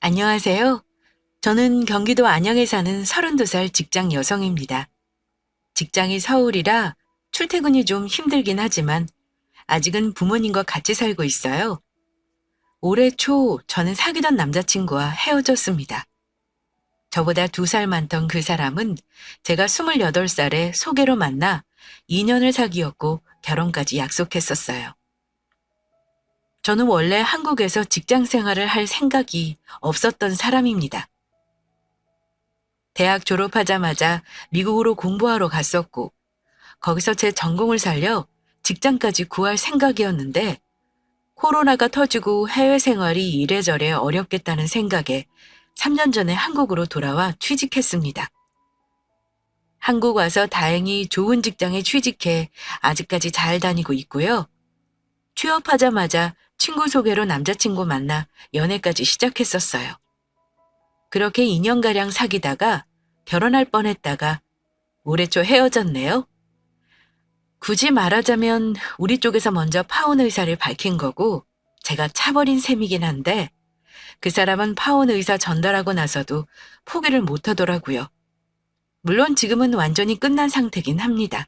안녕하세요. 저는 경기도 안양에 사는 32살 직장 여성입니다. 직장이 서울이라 출퇴근이 좀 힘들긴 하지만 아직은 부모님과 같이 살고 있어요. 올해 초 저는 사귀던 남자친구와 헤어졌습니다. 저보다 2살 많던 그 사람은 제가 28살에 소개로 만나 2년을 사귀었고 결혼까지 약속했었어요. 저는 원래 한국에서 직장 생활을 할 생각이 없었던 사람입니다. 대학 졸업하자마자 미국으로 공부하러 갔었고, 거기서 제 전공을 살려 직장까지 구할 생각이었는데, 코로나가 터지고 해외 생활이 이래저래 어렵겠다는 생각에 3년 전에 한국으로 돌아와 취직했습니다. 한국 와서 다행히 좋은 직장에 취직해 아직까지 잘 다니고 있고요. 취업하자마자 친구 소개로 남자친구 만나 연애까지 시작했었어요. 그렇게 2년가량 사귀다가 결혼할 뻔했다가 올해 초 헤어졌네요. 굳이 말하자면 우리 쪽에서 먼저 파혼 의사를 밝힌 거고 제가 차버린 셈이긴 한데 그 사람은 파혼 의사 전달하고 나서도 포기를 못 하더라고요. 물론 지금은 완전히 끝난 상태긴 합니다.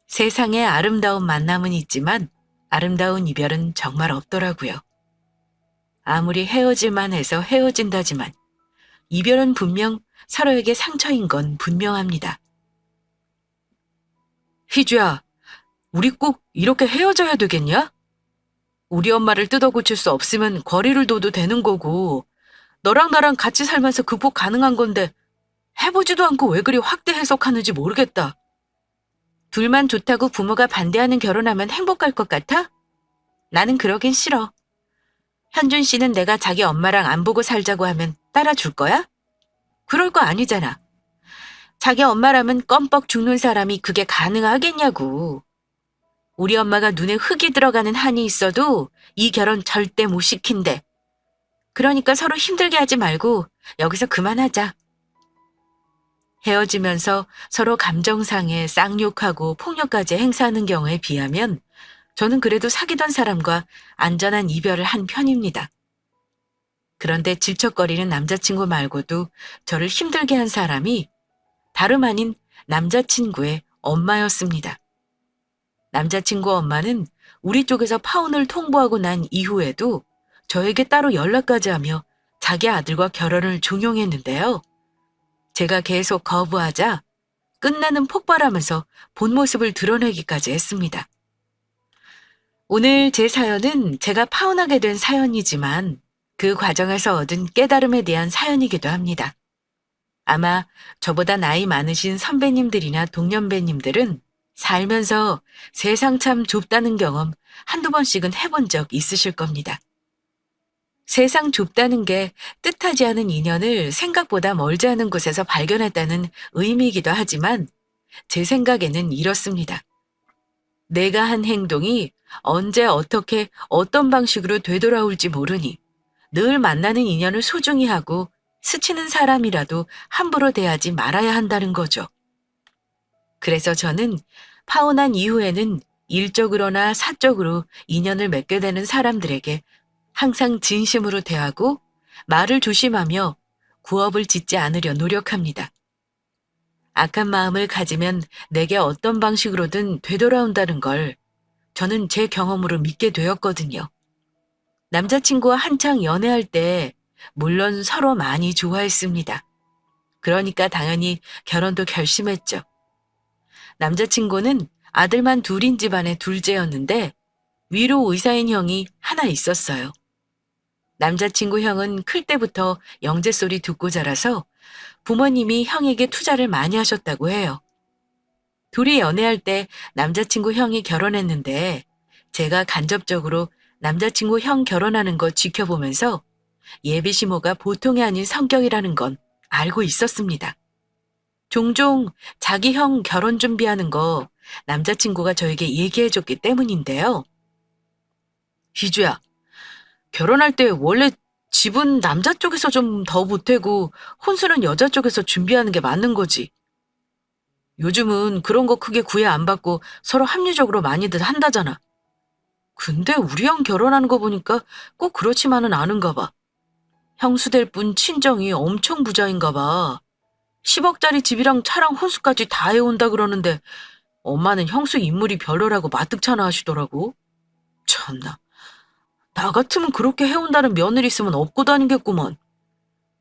세상에 아름다운 만남은 있지만 아름다운 이별은 정말 없더라고요. 아무리 헤어질만 해서 헤어진다지만 이별은 분명 서로에게 상처인 건 분명합니다. 희주야, 우리 꼭 이렇게 헤어져야 되겠냐? 우리 엄마를 뜯어고칠 수 없으면 거리를 둬도 되는 거고, 너랑 나랑 같이 살면서 극복 가능한 건데, 해보지도 않고 왜 그리 확대 해석하는지 모르겠다. 둘만 좋다고 부모가 반대하는 결혼하면 행복할 것 같아? 나는 그러긴 싫어. 현준 씨는 내가 자기 엄마랑 안 보고 살자고 하면 따라줄 거야? 그럴 거 아니잖아. 자기 엄마라면 껌뻑 죽는 사람이 그게 가능하겠냐고. 우리 엄마가 눈에 흙이 들어가는 한이 있어도 이 결혼 절대 못 시킨대. 그러니까 서로 힘들게 하지 말고 여기서 그만하자. 헤어지면서 서로 감정상해 쌍욕하고 폭력까지 행사하는 경우에 비하면 저는 그래도 사귀던 사람과 안전한 이별을 한 편입니다. 그런데 질척거리는 남자친구 말고도 저를 힘들게 한 사람이 다름 아닌 남자친구의 엄마였습니다. 남자친구 엄마는 우리 쪽에서 파혼을 통보하고 난 이후에도 저에게 따로 연락까지 하며 자기 아들과 결혼을 종용했는데요. 제가 계속 거부하자 끝나는 폭발하면서 본 모습을 드러내기까지 했습니다. 오늘 제 사연은 제가 파혼하게 된 사연이지만 그 과정에서 얻은 깨달음에 대한 사연이기도 합니다. 아마 저보다 나이 많으신 선배님들이나 동년배님들은 살면서 세상 참 좁다는 경험 한두 번씩은 해본 적 있으실 겁니다. 세상 좁다는 게 뜻하지 않은 인연을 생각보다 멀지 않은 곳에서 발견했다는 의미이기도 하지만 제 생각에는 이렇습니다. 내가 한 행동이 언제 어떻게 어떤 방식으로 되돌아올지 모르니 늘 만나는 인연을 소중히 하고 스치는 사람이라도 함부로 대하지 말아야 한다는 거죠. 그래서 저는 파혼한 이후에는 일적으로나 사적으로 인연을 맺게 되는 사람들에게 항상 진심으로 대하고 말을 조심하며 구업을 짓지 않으려 노력합니다. 악한 마음을 가지면 내게 어떤 방식으로든 되돌아온다는 걸 저는 제 경험으로 믿게 되었거든요. 남자친구와 한창 연애할 때 물론 서로 많이 좋아했습니다. 그러니까 당연히 결혼도 결심했죠. 남자친구는 아들만 둘인 집안의 둘째였는데 위로 의사인 형이 하나 있었어요. 남자친구 형은 클 때부터 영재 소리 듣고 자라서 부모님이 형에게 투자를 많이 하셨다고 해요. 둘이 연애할 때 남자친구 형이 결혼했는데 제가 간접적으로 남자친구 형 결혼하는 거 지켜보면서 예비 시모가 보통이 아닌 성격이라는 건 알고 있었습니다. 종종 자기 형 결혼 준비하는 거 남자친구가 저에게 얘기해줬기 때문인데요. 희주야, 결혼할 때 원래 집은 남자 쪽에서 좀 더 보태고 혼수는 여자 쪽에서 준비하는 게 맞는 거지. 요즘은 그런 거 크게 구애 안 받고 서로 합리적으로 많이들 한다잖아. 근데 우리 형 결혼하는 거 보니까 꼭 그렇지만은 않은가 봐. 형수 될 분 친정이 엄청 부자인가 봐. 10억짜리 집이랑 차랑 혼수까지 다 해온다 그러는데 엄마는 형수 인물이 별로라고 마뜩찮아 하시더라고. 참나. 나 같으면 그렇게 해온다는 며느리 있으면 업고 다니겠구먼.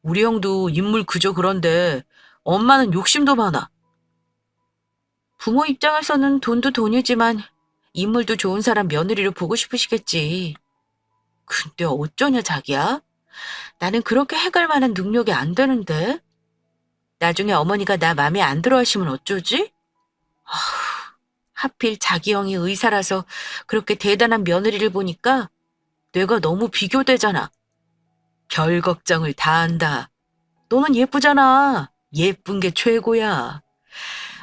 우리 형도 인물 그저 그런데 엄마는 욕심도 많아. 부모 입장에서는 돈도 돈이지만 인물도 좋은 사람 며느리로 보고 싶으시겠지. 근데 어쩌냐 자기야? 나는 그렇게 해갈 만한 능력이 안 되는데. 나중에 어머니가 나 맘에 안 들어 하시면 어쩌지? 하필 자기 형이 의사라서 그렇게 대단한 며느리를 보니까 뇌가 너무 비교되잖아. 별 걱정을 다 한다. 너는 예쁘잖아. 예쁜 게 최고야.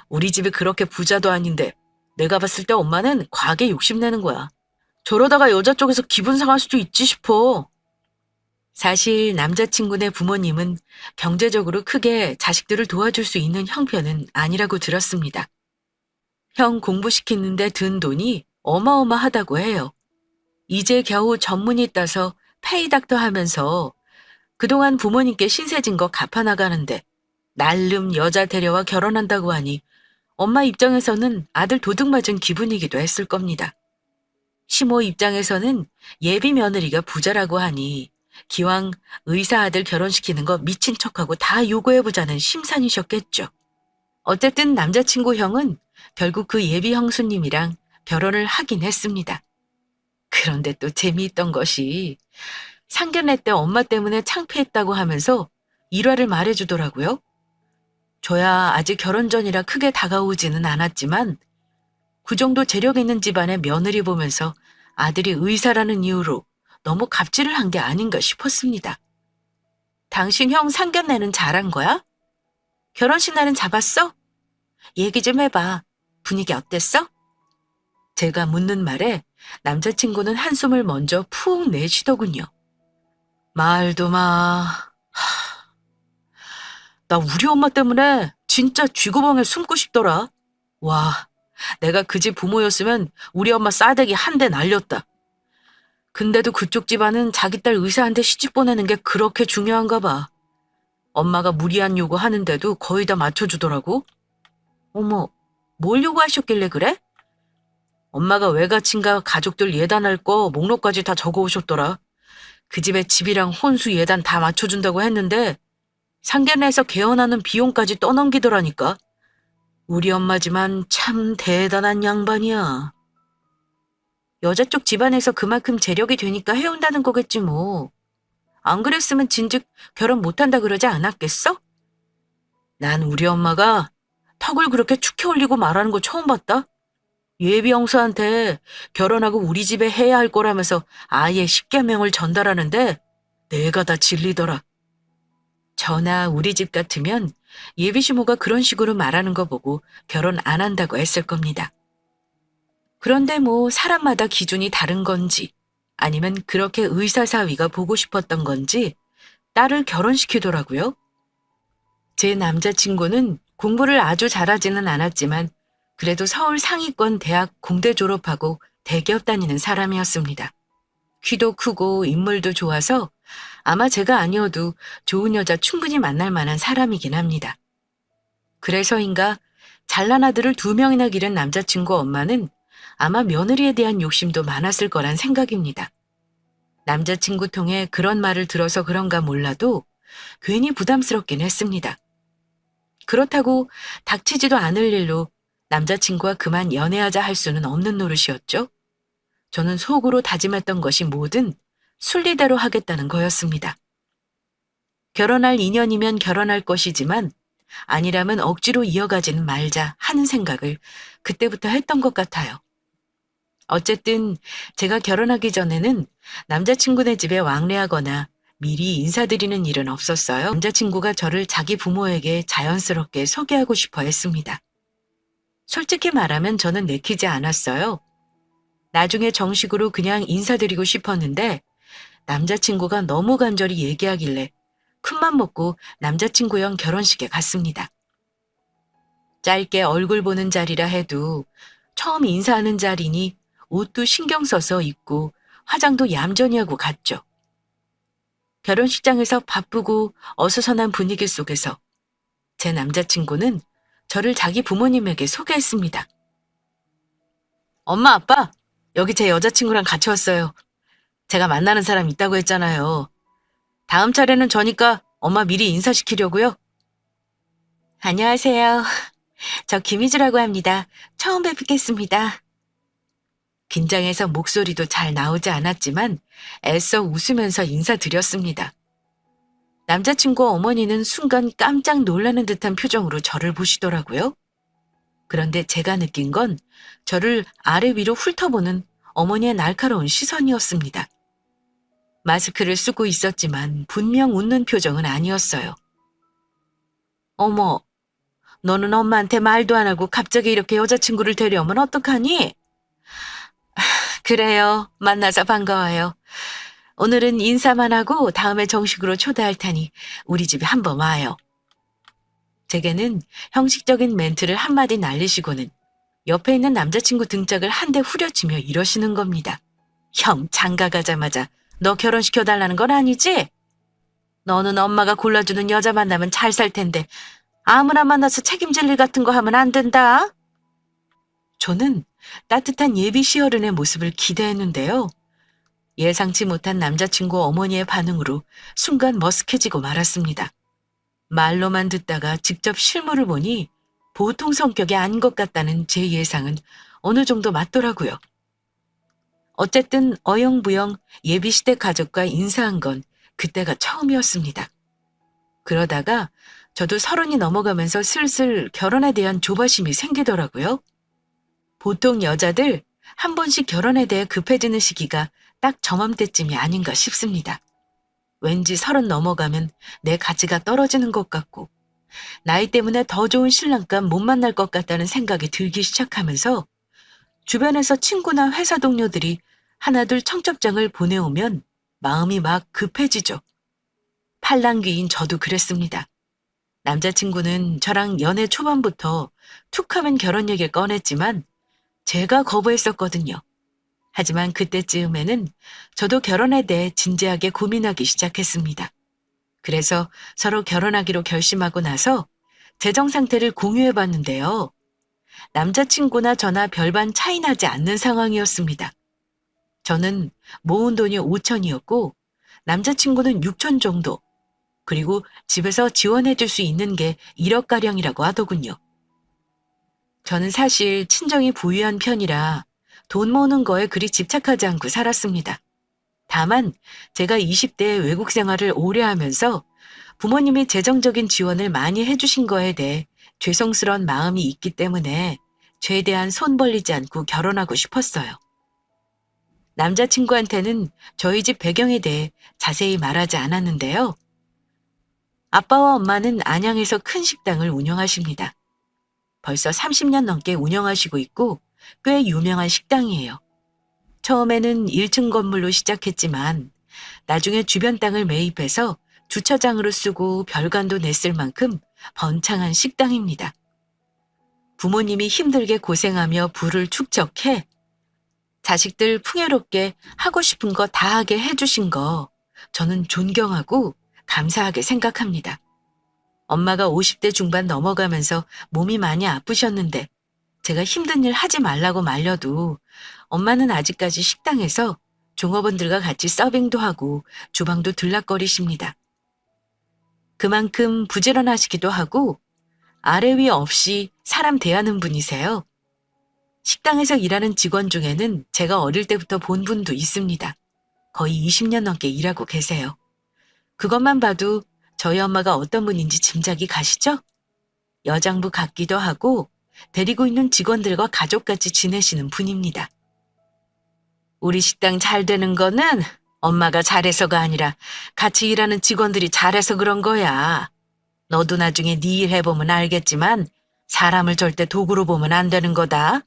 우리 집이 그렇게 부자도 아닌데 내가 봤을 때 엄마는 과하게 욕심내는 거야. 저러다가 여자 쪽에서 기분 상할 수도 있지 싶어. 사실 남자친구네 부모님은 경제적으로 크게 자식들을 도와줄 수 있는 형편은 아니라고 들었습니다. 형 공부시키는데 든 돈이 어마어마하다고 해요. 이제 겨우 전문의 따서 페이닥터 하면서 그동안 부모님께 신세진 거 갚아나가는데 날름 여자 데려와 결혼한다고 하니 엄마 입장에서는 아들 도둑 맞은 기분이기도 했을 겁니다. 시모 입장에서는 예비 며느리가 부자라고 하니 기왕 의사 아들 결혼시키는 거 미친 척하고 다 요구해보자는 심산이셨겠죠. 어쨌든 남자친구 형은 결국 그 예비 형수님이랑 결혼을 하긴 했습니다. 그런데 또 재미있던 것이 상견례 때 엄마 때문에 창피했다고 하면서 일화를 말해주더라고요. 저야 아직 결혼 전이라 크게 다가오지는 않았지만 그 정도 재력 있는 집안의 며느리 보면서 아들이 의사라는 이유로 너무 갑질을 한 게 아닌가 싶었습니다. 당신 형 상견례는 잘한 거야? 결혼식 날은 잡았어? 얘기 좀 해봐. 분위기 어땠어? 제가 묻는 말에 남자친구는 한숨을 먼저 푹 내쉬더군요. 말도 마. 나 우리 엄마 때문에 진짜 쥐구멍에 숨고 싶더라. 와, 내가 그 집 부모였으면 우리 엄마 싸대기 한 대 날렸다. 근데도 그쪽 집안은 자기 딸 의사한테 시집 보내는 게 그렇게 중요한가 봐. 엄마가 무리한 요구 하는데도 거의 다 맞춰주더라고. 어머, 뭘 요구하셨길래 그래? 엄마가 외가친가 가족들 예단할 거 목록까지 다 적어오셨더라. 그 집에 집이랑 혼수 예단 다 맞춰준다고 했는데 상견례에서 개헌하는 비용까지 떠넘기더라니까. 우리 엄마지만 참 대단한 양반이야. 여자 쪽 집안에서 그만큼 재력이 되니까 해온다는 거겠지 뭐. 안 그랬으면 진즉 결혼 못한다 그러지 않았겠어? 난 우리 엄마가 턱을 그렇게 축해 올리고 말하는 거 처음 봤다. 예비 형수한테 결혼하고 우리 집에 해야 할 거라면서 아예 십계명을 전달하는데 내가 다 질리더라. 저나 우리 집 같으면 예비 시모가 그런 식으로 말하는 거 보고 결혼 안 한다고 했을 겁니다. 그런데 뭐 사람마다 기준이 다른 건지 아니면 그렇게 의사 사위가 보고 싶었던 건지 딸을 결혼시키더라고요. 제 남자친구는 공부를 아주 잘하지는 않았지만 그래도 서울 상위권 대학 공대 졸업하고 대기업 다니는 사람이었습니다. 키도 크고 인물도 좋아서 아마 제가 아니어도 좋은 여자 충분히 만날 만한 사람이긴 합니다. 그래서인가 잘난 아들을 2명이나 기른 남자친구 엄마는 아마 며느리에 대한 욕심도 많았을 거란 생각입니다. 남자친구 통해 그런 말을 들어서 그런가 몰라도 괜히 부담스럽긴 했습니다. 그렇다고 닥치지도 않을 일로 남자친구와 그만 연애하자 할 수는 없는 노릇이었죠. 저는 속으로 다짐했던 것이 뭐든 순리대로 하겠다는 거였습니다. 결혼할 인연이면 결혼할 것이지만 아니라면 억지로 이어가지는 말자 하는 생각을 그때부터 했던 것 같아요. 어쨌든 제가 결혼하기 전에는 남자친구네 집에 왕래하거나 미리 인사드리는 일은 없었어요. 남자친구가 저를 자기 부모에게 자연스럽게 소개하고 싶어 했습니다. 솔직히 말하면 저는 내키지 않았어요. 나중에 정식으로 그냥 인사드리고 싶었는데 남자친구가 너무 간절히 얘기하길래 큰맘 먹고 남자친구 형 결혼식에 갔습니다. 짧게 얼굴 보는 자리라 해도 처음 인사하는 자리니 옷도 신경 써서 입고 화장도 얌전히 하고 갔죠. 결혼식장에서 바쁘고 어수선한 분위기 속에서 제 남자친구는 저를 자기 부모님에게 소개했습니다. 엄마, 아빠, 여기 제 여자친구랑 같이 왔어요. 제가 만나는 사람 있다고 했잖아요. 다음 차례는 저니까 엄마 미리 인사시키려고요. 안녕하세요. 저 김희주라고 합니다. 처음 뵙겠습니다. 긴장해서 목소리도 잘 나오지 않았지만 애써 웃으면서 인사드렸습니다. 남자친구 어머니는 순간 깜짝 놀라는 듯한 표정으로 저를 보시더라고요. 그런데 제가 느낀 건 저를 아래 위로 훑어보는 어머니의 날카로운 시선이었습니다. 마스크를 쓰고 있었지만 분명 웃는 표정은 아니었어요. 어머, 너는 엄마한테 말도 안 하고 갑자기 이렇게 여자친구를 데려오면 어떡하니? 그래요. 만나서 반가워요. 오늘은 인사만 하고 다음에 정식으로 초대할 테니 우리 집에 한번 와요. 제게는 형식적인 멘트를 한마디 날리시고는 옆에 있는 남자친구 등짝을 한 대 후려치며 이러시는 겁니다. 형, 장가 가자마자 너 결혼시켜달라는 건 아니지? 너는 엄마가 골라주는 여자 만나면 잘 살 텐데 아무나 만나서 책임질 일 같은 거 하면 안 된다. 저는 따뜻한 예비 시어른의 모습을 기대했는데요. 예상치 못한 남자친구 어머니의 반응으로 순간 머쓱해지고 말았습니다. 말로만 듣다가 직접 실물을 보니 보통 성격이 아닌 것 같다는 제 예상은 어느 정도 맞더라고요. 어쨌든 어영부영 예비시댁 가족과 인사한 건 그때가 처음이었습니다. 그러다가 저도 30이 넘어가면서 슬슬 결혼에 대한 조바심이 생기더라고요. 보통 여자들 한 번씩 결혼에 대해 급해지는 시기가 딱 저맘때쯤이 아닌가 싶습니다. 왠지 30 넘어가면 내 가치가 떨어지는 것 같고 나이 때문에 더 좋은 신랑감 못 만날 것 같다는 생각이 들기 시작하면서 주변에서 친구나 회사 동료들이 하나둘 청첩장을 보내오면 마음이 막 급해지죠. 팔랑귀인 저도 그랬습니다. 남자친구는 저랑 연애 초반부터 툭하면 결혼 얘기를 꺼냈지만 제가 거부했었거든요. 하지만 그때쯤에는 저도 결혼에 대해 진지하게 고민하기 시작했습니다. 그래서 서로 결혼하기로 결심하고 나서 재정 상태를 공유해봤는데요. 남자친구나 저나 별반 차이 나지 않는 상황이었습니다. 저는 모은 돈이 5천이었고 남자친구는 6천 정도, 그리고 집에서 지원해줄 수 있는 게 1억가량이라고 하더군요. 저는 사실 친정이 부유한 편이라 돈 모으는 거에 그리 집착하지 않고 살았습니다. 다만 제가 20대에 외국 생활을 오래 하면서 부모님이 재정적인 지원을 많이 해주신 거에 대해 죄송스러운 마음이 있기 때문에 최대한 손 벌리지 않고 결혼하고 싶었어요. 남자친구한테는 저희 집 배경에 대해 자세히 말하지 않았는데요. 아빠와 엄마는 안양에서 큰 식당을 운영하십니다. 벌써 30년 넘게 운영하시고 있고 꽤 유명한 식당이에요. 처음에는 1층 건물로 시작했지만 나중에 주변 땅을 매입해서 주차장으로 쓰고 별관도 냈을 만큼 번창한 식당입니다. 부모님이 힘들게 고생하며 부를 축적해 자식들 풍요롭게 하고 싶은 거 다 하게 해주신 거 저는 존경하고 감사하게 생각합니다. 엄마가 50대 중반 넘어가면서 몸이 많이 아프셨는데 제가 힘든 일 하지 말라고 말려도 엄마는 아직까지 식당에서 종업원들과 같이 서빙도 하고 주방도 들락거리십니다. 그만큼 부지런하시기도 하고 아래 위 없이 사람 대하는 분이세요. 식당에서 일하는 직원 중에는 제가 어릴 때부터 본 분도 있습니다. 거의 20년 넘게 일하고 계세요. 그것만 봐도 저희 엄마가 어떤 분인지 짐작이 가시죠? 여장부 같기도 하고 데리고 있는 직원들과 가족같이 지내시는 분입니다. 우리 식당 잘 되는 거는 엄마가 잘해서가 아니라 같이 일하는 직원들이 잘해서 그런 거야. 너도 나중에 네 일 해보면 알겠지만 사람을 절대 도구로 보면 안 되는 거다.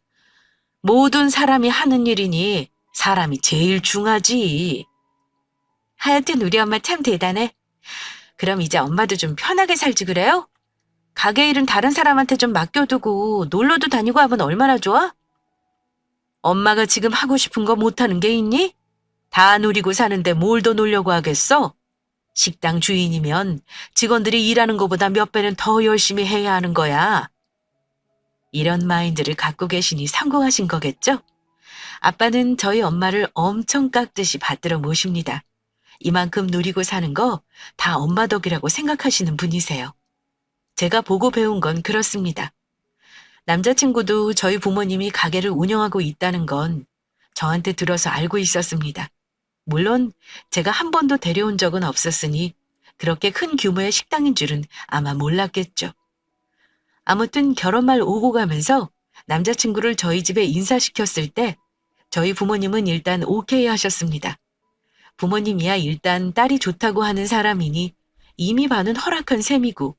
모든 사람이 하는 일이니 사람이 제일 중하지. 하여튼 우리 엄마 참 대단해. 그럼 이제 엄마도 좀 편하게 살지 그래요? 가게 일은 다른 사람한테 좀 맡겨두고 놀러도 다니고 하면 얼마나 좋아? 엄마가 지금 하고 싶은 거 못하는 게 있니? 다 누리고 사는데 뭘 더 놀려고 하겠어? 식당 주인이면 직원들이 일하는 것보다 몇 배는 더 열심히 해야 하는 거야. 이런 마인드를 갖고 계시니 성공하신 거겠죠? 아빠는 저희 엄마를 엄청 깎듯이 받들어 모십니다. 이만큼 누리고 사는 거 다 엄마 덕이라고 생각하시는 분이세요. 제가 보고 배운 건 그렇습니다. 남자친구도 저희 부모님이 가게를 운영하고 있다는 건 저한테 들어서 알고 있었습니다. 물론 제가 한 번도 데려온 적은 없었으니 그렇게 큰 규모의 식당인 줄은 아마 몰랐겠죠. 아무튼 결혼말 오고 가면서 남자친구를 저희 집에 인사시켰을 때 저희 부모님은 일단 오케이 하셨습니다. 부모님이야 일단 딸이 좋다고 하는 사람이니 이미 반은 허락한 셈이고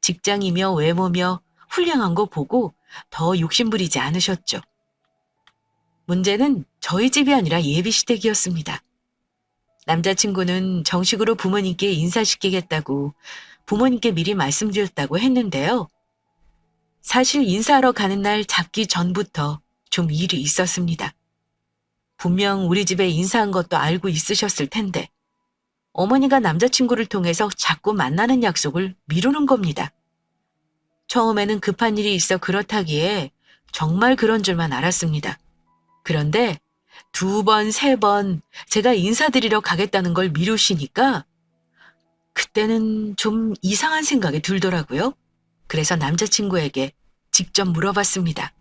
직장이며 외모며 훌륭한 거 보고 더 욕심부리지 않으셨죠. 문제는 저희 집이 아니라 예비시댁이었습니다. 남자친구는 정식으로 부모님께 인사시키겠다고 부모님께 미리 말씀드렸다고 했는데요. 사실 인사하러 가는 날 잡기 전부터 좀 일이 있었습니다. 분명 우리 집에 인사한 것도 알고 있으셨을 텐데 어머니가 남자친구를 통해서 자꾸 만나는 약속을 미루는 겁니다. 처음에는 급한 일이 있어 그렇다기에 정말 그런 줄만 알았습니다. 그런데 2번, 3번 제가 인사드리러 가겠다는 걸 미루시니까 그때는 좀 이상한 생각이 들더라고요. 그래서 남자친구에게 직접 물어봤습니다.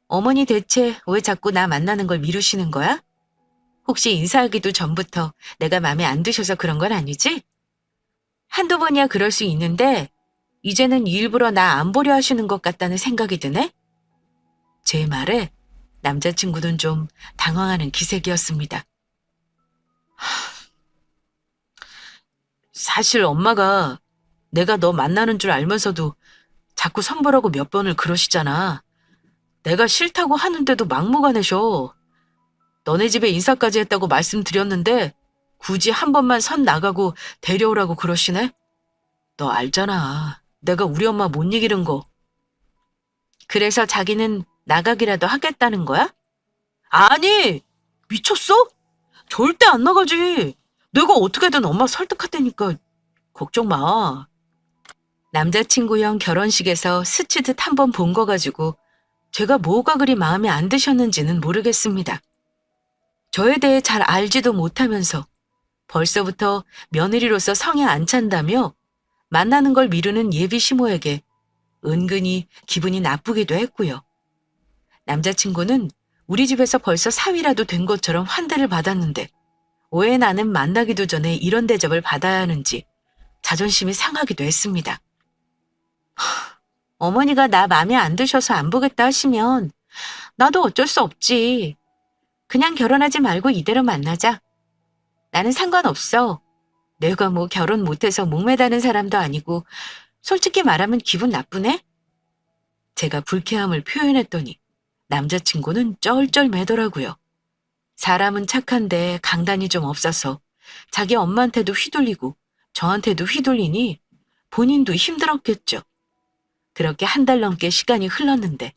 어머니 대체 왜 자꾸 나 만나는 걸 미루시는 거야? 혹시 인사하기도 전부터 내가 마음에 안 드셔서 그런 건 아니지? 한두 번이야 그럴 수 있는데 이제는 일부러 나 안 보려 하시는 것 같다는 생각이 드네? 제 말에 남자친구는 좀 당황하는 기색이었습니다. 사실 엄마가 내가 너 만나는 줄 알면서도 자꾸 선보라고 몇 번을 그러시잖아. 내가 싫다고 하는데도 막무가내셔. 너네 집에 인사까지 했다고 말씀드렸는데 굳이 한 번만 선 나가고 데려오라고 그러시네? 너 알잖아. 내가 우리 엄마 못 이기는 거. 그래서 자기는 나가기라도 하겠다는 거야? 아니! 미쳤어? 절대 안 나가지. 내가 어떻게든 엄마 설득할 테니까 걱정 마. 남자친구 형 결혼식에서 스치듯 한 번 본 거 가지고 제가 뭐가 그리 마음에 안 드셨는지는 모르겠습니다. 저에 대해 잘 알지도 못하면서 벌써부터 며느리로서 성에 안 찬다며 만나는 걸 미루는 예비 시모에게 은근히 기분이 나쁘기도 했고요. 남자친구는 우리 집에서 벌써 사위라도 된 것처럼 환대를 받았는데 왜 나는 만나기도 전에 이런 대접을 받아야 하는지 자존심이 상하기도 했습니다. 어머니가 나 마음에 안 드셔서 안 보겠다 하시면 나도 어쩔 수 없지. 그냥 결혼하지 말고 이대로 만나자. 나는 상관없어. 내가 뭐 결혼 못해서 목매다는 사람도 아니고 솔직히 말하면 기분 나쁘네? 제가 불쾌함을 표현했더니 남자친구는 쩔쩔매더라고요. 사람은 착한데 강단이 좀 없어서 자기 엄마한테도 휘둘리고 저한테도 휘둘리니 본인도 힘들었겠죠. 그렇게 1달 넘게 시간이 흘렀는데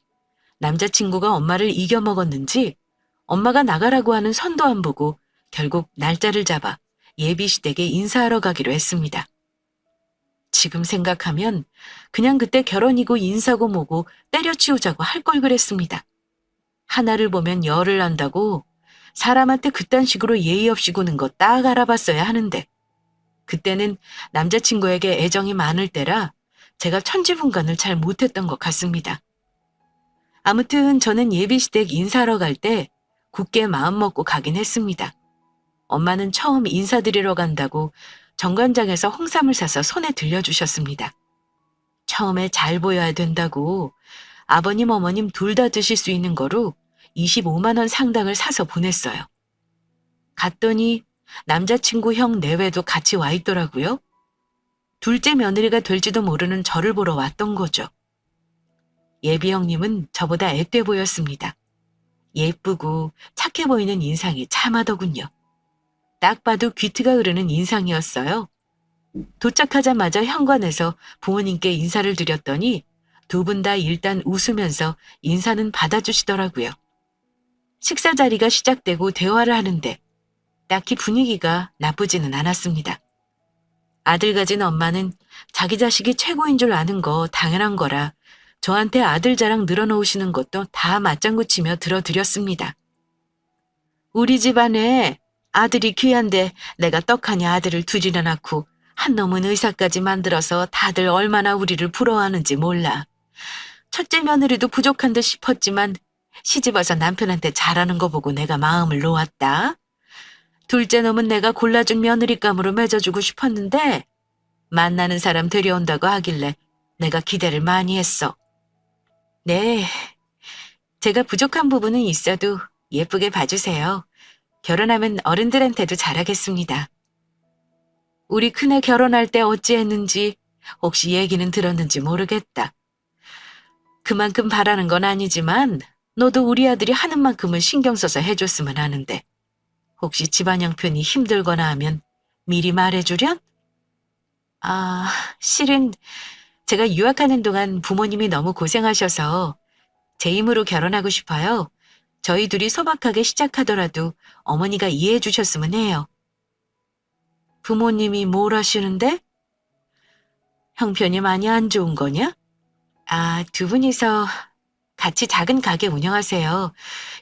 남자친구가 엄마를 이겨먹었는지 엄마가 나가라고 하는 선도 안 보고 결국 날짜를 잡아 예비시댁에 인사하러 가기로 했습니다. 지금 생각하면 그냥 그때 결혼이고 인사고 뭐고 때려치우자고 할 걸 그랬습니다. 하나를 보면 열을 난다고 사람한테 그딴 식으로 예의 없이 구는 거 딱 알아봤어야 하는데 그때는 남자친구에게 애정이 많을 때라 제가 천지분간을 잘 못했던 것 같습니다. 아무튼 저는 예비시댁 인사하러 갈 때 굳게 마음먹고 가긴 했습니다. 엄마는 처음 인사드리러 간다고 정관장에서 홍삼을 사서 손에 들려주셨습니다. 처음에 잘 보여야 된다고 아버님 어머님 둘 다 드실 수 있는 거로 25만 원 상당을 사서 보냈어요. 갔더니 남자친구 형 내외도 같이 와 있더라고요. 둘째 며느리가 될지도 모르는 저를 보러 왔던 거죠. 예비 형님은 저보다 앳돼 보였습니다. 예쁘고 착해 보이는 인상이 참하더군요. 딱 봐도 귀트가 흐르는 인상이었어요. 도착하자마자 현관에서 부모님께 인사를 드렸더니 2분 다 일단 웃으면서 인사는 받아주시더라고요. 식사 자리가 시작되고 대화를 하는데 딱히 분위기가 나쁘지는 않았습니다. 아들 가진 엄마는 자기 자식이 최고인 줄 아는 거 당연한 거라 저한테 아들 자랑 늘어놓으시는 것도 다 맞장구 치며 들어드렸습니다. 우리 집안에 아들이 귀한데 내가 떡하니 아들을 둘이나 낳고 한 놈은 의사까지 만들어서 다들 얼마나 우리를 부러워하는지 몰라. 첫째 며느리도 부족한 듯 싶었지만 시집와서 남편한테 잘하는 거 보고 내가 마음을 놓았다. 둘째 놈은 내가 골라준 며느리감으로 맺어주고 싶었는데 만나는 사람 데려온다고 하길래 내가 기대를 많이 했어. 네, 제가 부족한 부분은 있어도 예쁘게 봐주세요. 결혼하면 어른들한테도 잘하겠습니다. 우리 큰애 결혼할 때 어찌했는지 혹시 얘기는 들었는지 모르겠다. 그만큼 바라는 건 아니지만 너도 우리 아들이 하는 만큼은 신경 써서 해줬으면 하는데 혹시 집안 형편이 힘들거나 하면 미리 말해주련? 아, 실은 제가 유학하는 동안 부모님이 너무 고생하셔서 제 힘으로 결혼하고 싶어요. 저희 둘이 소박하게 시작하더라도 어머니가 이해해 주셨으면 해요. 부모님이 뭘 하시는데? 형편이 많이 안 좋은 거냐? 아, 두 분이서 같이 작은 가게 운영하세요.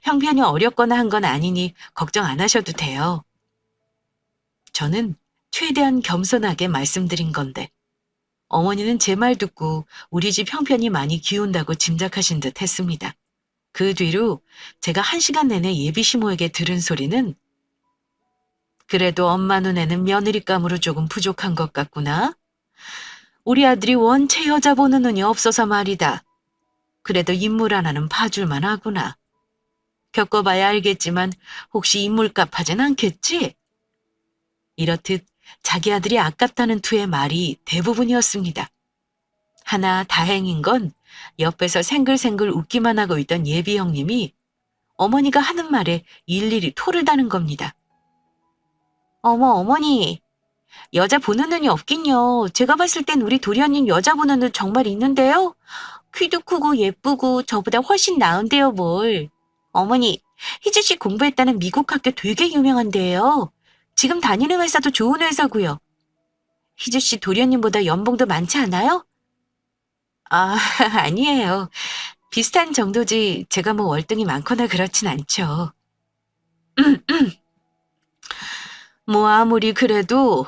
형편이 어렵거나 한 건 아니니 걱정 안 하셔도 돼요. 저는 최대한 겸손하게 말씀드린 건데 어머니는 제 말 듣고 우리 집 형편이 많이 기운다고 짐작하신 듯 했습니다. 그 뒤로 제가 1시간 내내 예비시모에게 들은 소리는 그래도 엄마 눈에는 며느리감으로 조금 부족한 것 같구나. 우리 아들이 원체 여자 보는 눈이 없어서 말이다. 그래도 인물 하나는 봐줄만 하구나. 겪어봐야 알겠지만 혹시 인물값 하진 않겠지? 이렇듯 자기 아들이 아깝다는 투의 말이 대부분이었습니다. 하나 다행인 건 옆에서 생글생글 웃기만 하고 있던 예비 형님이 어머니가 하는 말에 일일이 토를 다는 겁니다. 어머니, 여자 보는 눈이 없긴요. 제가 봤을 땐 우리 도리 언니는 여자 보는 눈 정말 있는데요. 키도 크고 예쁘고 저보다 훨씬 나은데요, 뭘. 어머니, 희주 씨 공부했다는 미국 학교 되게 유명한데요. 지금 다니는 회사도 좋은 회사고요. 희주 씨 도리 언님보다 연봉도 많지 않아요? 아, 아니에요. 비슷한 정도지 제가 뭐 월등히 많거나 그렇진 않죠. 뭐 아무리 그래도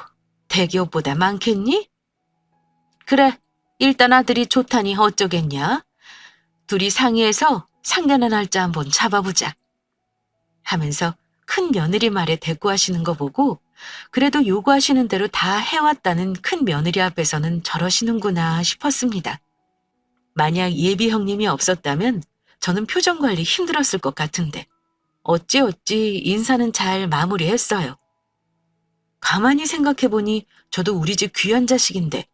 대기업보다 많겠니? 그래, 일단 아들이 좋다니 어쩌겠냐? 둘이 상의해서 상견례 날짜 한번 잡아보자. 하면서 큰 며느리 말에 대꾸하시는 거 보고 그래도 요구하시는 대로 다 해왔다는 큰 며느리 앞에서는 저러시는구나 싶었습니다. 만약 예비 형님이 없었다면 저는 표정 관리 힘들었을 것 같은데 어찌 인사는 잘 마무리했어요. 가만히 생각해보니 저도 우리 집 귀한 자식인데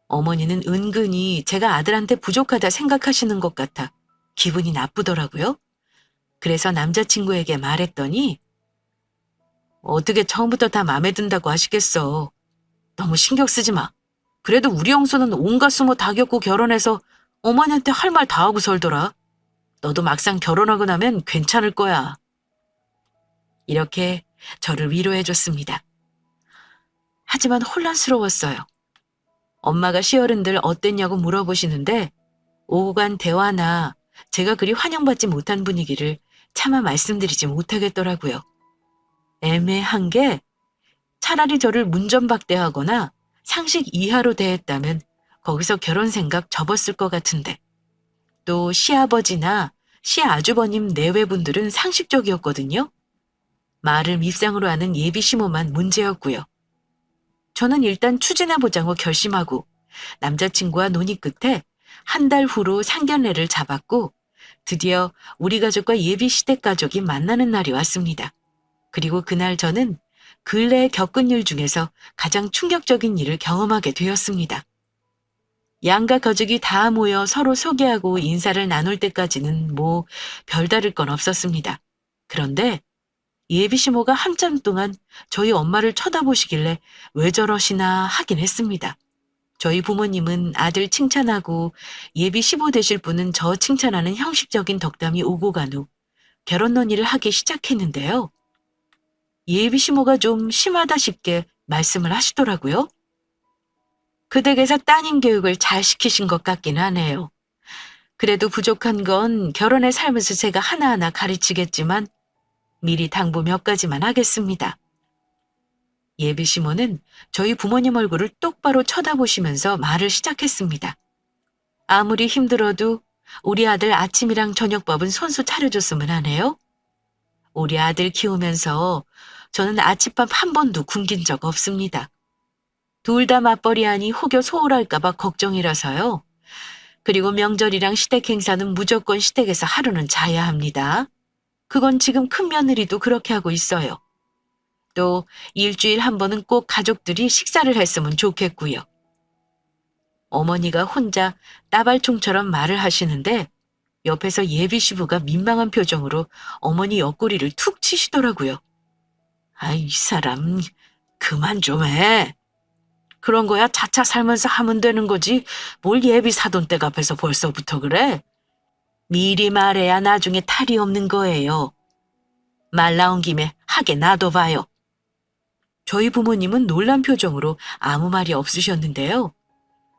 어머니는 은근히 제가 아들한테 부족하다 생각하시는 것 같아 기분이 나쁘더라고요. 그래서 남자친구에게 말했더니 어떻게 처음부터 다 마음에 든다고 하시겠어. 너무 신경 쓰지 마. 그래도 우리 형수는 온갖 수모 다 겪고 결혼해서 어머니한테 할 말 다 하고 살더라. 너도 막상 결혼하고 나면 괜찮을 거야. 이렇게 저를 위로해줬습니다. 하지만 혼란스러웠어요. 엄마가 시어른들 어땠냐고 물어보시는데 오고 간 대화나 제가 그리 환영받지 못한 분위기를 차마 말씀드리지 못하겠더라고요. 애매한 게 차라리 저를 문전박대하거나 상식 이하로 대했다면 거기서 결혼 생각 접었을 것 같은데 또 시아버지나 시아주버님 내외분들은 상식적이었거든요. 말을 밉상으로 하는 예비시모만 문제였고요. 저는 일단 추진해보자고 결심하고 남자친구와 논의 끝에 한 달 후로 상견례를 잡았고 드디어 우리 가족과 예비 시댁 가족이 만나는 날이 왔습니다. 그리고 그날 저는 근래에 겪은 일 중에서 가장 충격적인 일을 경험하게 되었습니다. 양가 가족이 다 모여 서로 소개하고 인사를 나눌 때까지는 뭐 별다를 건 없었습니다. 그런데 예비시모가 한참 동안 저희 엄마를 쳐다보시길래 왜 저러시나 하긴 했습니다. 저희 부모님은 아들 칭찬하고 예비시모 되실 분은 저 칭찬하는 형식적인 덕담이 오고 간 후 결혼 논의를 하기 시작했는데요. 예비시모가 좀 심하다 싶게 말씀을 하시더라고요. 그 댁에서 따님 교육을 잘 시키신 것 같긴 하네요. 그래도 부족한 건 결혼해 살면서 제가 하나하나 가르치겠지만 미리 당부 몇 가지만 하겠습니다. 예비 시모는 저희 부모님 얼굴을 똑바로 쳐다보시면서 말을 시작했습니다. 아무리 힘들어도 우리 아들 아침이랑 저녁밥은 손수 차려줬으면 하네요. 우리 아들 키우면서 저는 아침밥 한 번도 굶긴 적 없습니다. 둘 다 맞벌이하니 혹여 소홀할까봐 걱정이라서요. 그리고 명절이랑 시댁 행사는 무조건 시댁에서 하루는 자야 합니다. 그건 지금 큰 며느리도 그렇게 하고 있어요. 또 일주일 한 번은 꼭 가족들이 식사를 했으면 좋겠고요. 어머니가 혼자 따발총처럼 말을 하시는데 옆에서 예비 시부가 민망한 표정으로 어머니 옆구리를 툭 치시더라고요. 아이, 이 사람 그만 좀 해. 그런 거야 차차 살면서 하면 되는 거지. 뭘 예비 사돈댁 앞에서 벌써부터 그래? 미리 말해야 나중에 탈이 없는 거예요. 말 나온 김에 하게 놔둬봐요. 저희 부모님은 놀란 표정으로 아무 말이 없으셨는데요.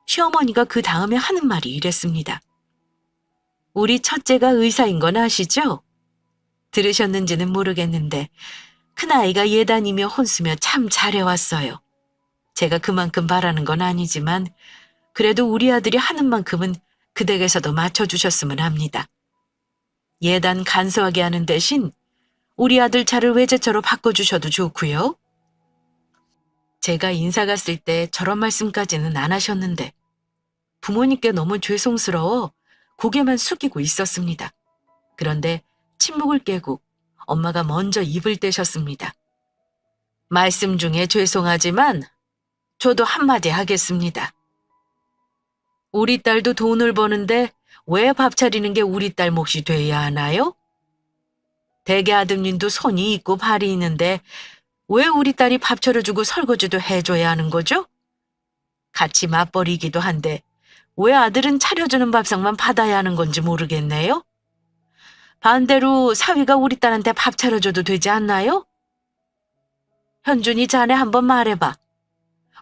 시어머니가 그 다음에 하는 말이 이랬습니다. 우리 첫째가 의사인 건 아시죠? 들으셨는지는 모르겠는데 큰아이가 예단이며 혼수며 참 잘해왔어요. 제가 그만큼 바라는 건 아니지만 그래도 우리 아들이 하는 만큼은 그 댁에서도 맞춰주셨으면 합니다. 예단 간소하게 하는 대신 우리 아들 차를 외제차로 바꿔주셔도 좋고요. 제가 인사 갔을 때 저런 말씀까지는 안 하셨는데 부모님께 너무 죄송스러워 고개만 숙이고 있었습니다. 그런데 침묵을 깨고 엄마가 먼저 입을 떼셨습니다. 말씀 중에 죄송하지만 저도 한마디 하겠습니다. 우리 딸도 돈을 버는데 왜 밥 차리는 게 우리 딸 몫이 돼야 하나요? 대개 아드님도 손이 있고 발이 있는데 왜 우리 딸이 밥 차려주고 설거지도 해줘야 하는 거죠? 같이 맞벌이기도 한데 왜 아들은 차려주는 밥상만 받아야 하는 건지 모르겠네요. 반대로 사위가 우리 딸한테 밥 차려줘도 되지 않나요? 현준이 자네 한번 말해봐.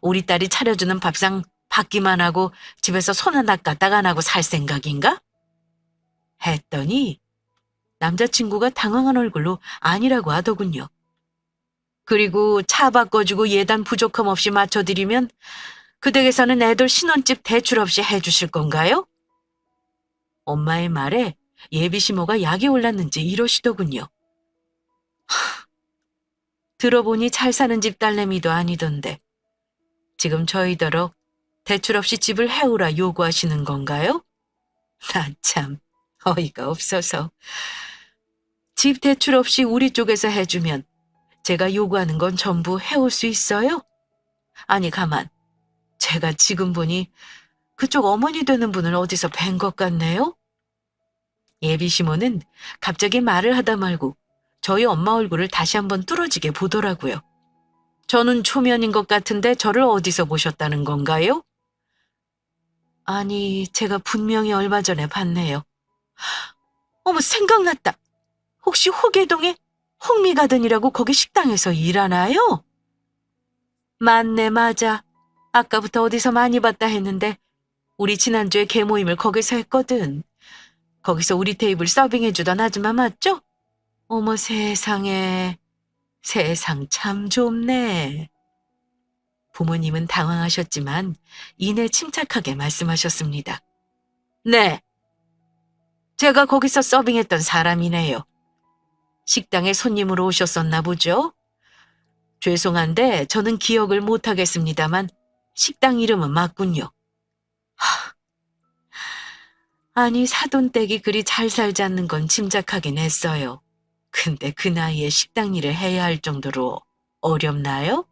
우리 딸이 차려주는 밥상 받기만 하고 집에서 손 하나 까딱 안 하고 살 생각인가? 했더니 남자친구가 당황한 얼굴로 아니라고 하더군요. 그리고 차 바꿔주고 예단 부족함 없이 맞춰드리면 그 댁에서는 애들 신혼집 대출 없이 해주실 건가요? 엄마의 말에 예비 시모가 약이 올랐는지 이러시더군요. 들어보니 잘 사는 집 딸내미도 아니던데 지금 저희더러 대출 없이 집을 해오라 요구하시는 건가요? 나 참 어이가 없어서. 집 대출 없이 우리 쪽에서 해주면 제가 요구하는 건 전부 해올 수 있어요? 아니 가만, 제가 지금 보니 그쪽 어머니 되는 분을 어디서 뵌 것 같네요? 예비 시모는 갑자기 말을 하다 말고 저희 엄마 얼굴을 다시 한번 뚫어지게 보더라고요. 저는 초면인 것 같은데 저를 어디서 보셨다는 건가요? 아니, 제가 분명히 얼마 전에 봤네요. 어머, 생각났다. 혹시 호계동에 홍미가든이라고 거기 식당에서 일하나요? 맞네, 맞아. 아까부터 어디서 많이 봤다 했는데 우리 지난주에 개모임을 거기서 했거든. 거기서 우리 테이블 서빙해주던 아줌마 맞죠? 어머 세상에, 세상 참 좁네. 부모님은 당황하셨지만 이내 침착하게 말씀하셨습니다. 네, 제가 거기서 서빙했던 사람이네요. 식당에 손님으로 오셨었나 보죠? 죄송한데 저는 기억을 못하겠습니다만 식당 이름은 맞군요. 아니 사돈댁이 그리 잘 살지 않는 건 짐작하긴 했어요. 근데 그 나이에 식당 일을 해야 할 정도로 어렵나요?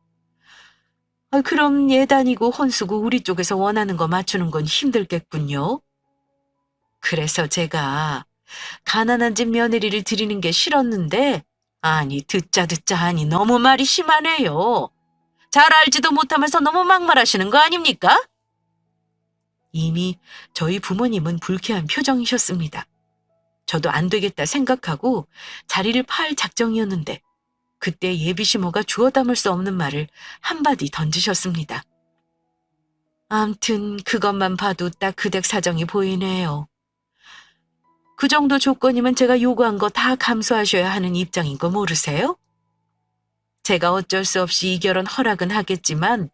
그럼 예단이고 혼수고 우리 쪽에서 원하는 거 맞추는 건 힘들겠군요. 그래서 제가 가난한 집 며느리를 드리는 게 싫었는데 아니 듣자 하니 너무 말이 심하네요. 잘 알지도 못하면서 너무 막말하시는 거 아닙니까? 이미 저희 부모님은 불쾌한 표정이셨습니다. 저도 안 되겠다 생각하고 자리를 파할 작정이었는데 그때 예비 시모가 주워 담을 수 없는 말을 한마디 던지셨습니다. 암튼 그것만 봐도 딱 그댁 사정이 보이네요. 그 정도 조건이면 제가 요구한 거 다 감수하셔야 하는 입장인 거 모르세요? 제가 어쩔 수 없이 이 결혼 허락은 하겠지만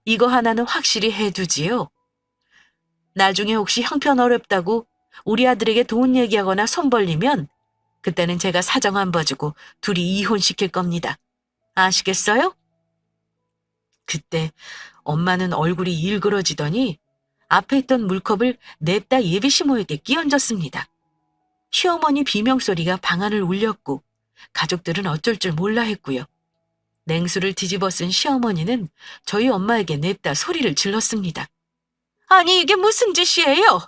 이거 하나는 확실히 해두지요. 나중에 혹시 형편 어렵다고 우리 아들에게 돈 얘기하거나 손 벌리면 그때는 제가 사정 안 봐주고 둘이 이혼시킬 겁니다. 아시겠어요? 그때 엄마는 얼굴이 일그러지더니 앞에 있던 물컵을 냅다 예비시모에게 끼얹었습니다. 시어머니 비명소리가 방안을 울렸고 가족들은 어쩔 줄 몰라 했고요. 냉수를 뒤집어 쓴 시어머니는 저희 엄마에게 냅다 소리를 질렀습니다. 아니 이게 무슨 짓이에요?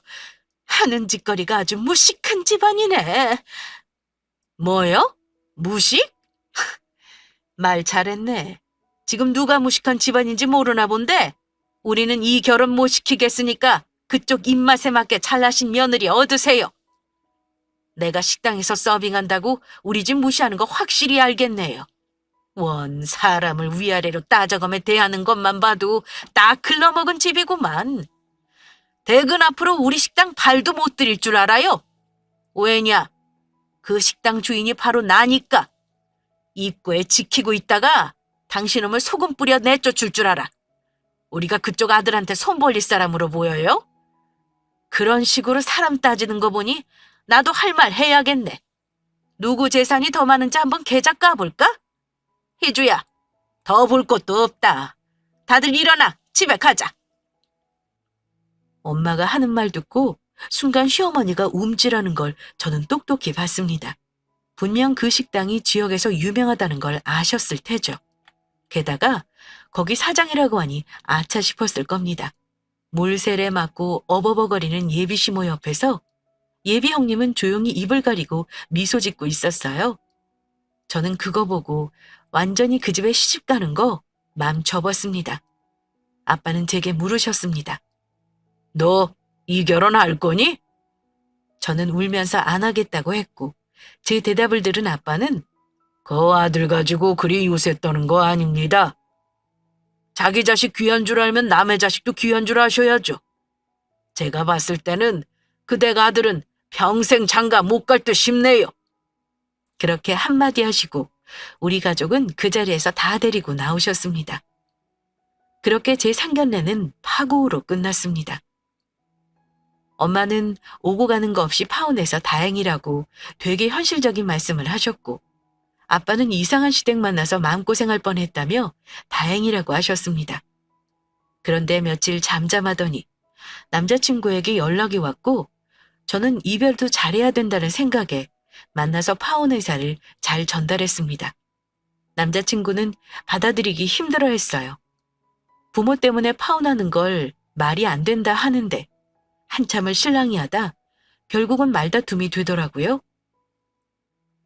하는 짓거리가 아주 무식한 집안이네. 뭐요? 무식? 말 잘했네. 지금 누가 무식한 집안인지 모르나 본데 우리는 이 결혼 못 시키겠으니까 그쪽 입맛에 맞게 잘나신 며느리 얻으세요. 내가 식당에서 서빙한다고 우리 집 무시하는 거 확실히 알겠네요. 원 사람을 위아래로 따져가며 대하는 것만 봐도 딱 글러먹은 집이구만. 대근 앞으로 우리 식당 발도 못 들일 줄 알아요? 왜냐? 그 식당 주인이 바로 나니까. 입구에 지키고 있다가 당신놈을 소금 뿌려 내쫓을 줄 알아. 우리가 그쪽 아들한테 손 벌릴 사람으로 보여요? 그런 식으로 사람 따지는 거 보니 나도 할 말 해야겠네. 누구 재산이 더 많은지 한번 계좌 까볼까? 희주야, 더 볼 것도 없다. 다들 일어나, 집에 가자. 엄마가 하는 말 듣고 순간 시어머니가 움찔하는 걸 저는 똑똑히 봤습니다. 분명 그 식당이 지역에서 유명하다는 걸 아셨을 테죠. 게다가 거기 사장이라고 하니 아차 싶었을 겁니다. 물세례 맞고 어버버거리는 예비 시모 옆에서 예비 형님은 조용히 입을 가리고 미소 짓고 있었어요. 저는 그거 보고 완전히 그 집에 시집 가는 거 맘 접었습니다. 아빠는 제게 물으셨습니다. 너 이 결혼 할 거니? 저는 울면서 안 하겠다고 했고 제 대답을 들은 아빠는 그 아들 가지고 그리 요새 떠는 거 아닙니다. 자기 자식 귀한 줄 알면 남의 자식도 귀한 줄 아셔야죠. 제가 봤을 때는 그댁 아들은 평생 장가 못 갈 듯 싶네요. 그렇게 한마디 하시고 우리 가족은 그 자리에서 다 데리고 나오셨습니다. 그렇게 제 상견례는 파고로 끝났습니다. 엄마는 오고 가는 거 없이 파혼해서 다행이라고 되게 현실적인 말씀을 하셨고 아빠는 이상한 시댁 만나서 마음고생할 뻔했다며 다행이라고 하셨습니다. 그런데 며칠 잠잠하더니 남자친구에게 연락이 왔고 저는 이별도 잘해야 된다는 생각에 만나서 파혼 의사를 잘 전달했습니다. 남자친구는 받아들이기 힘들어했어요. 부모 때문에 파혼하는 걸 말이 안 된다 하는데 한참을 실랑이 하다 결국은 말다툼이 되더라고요.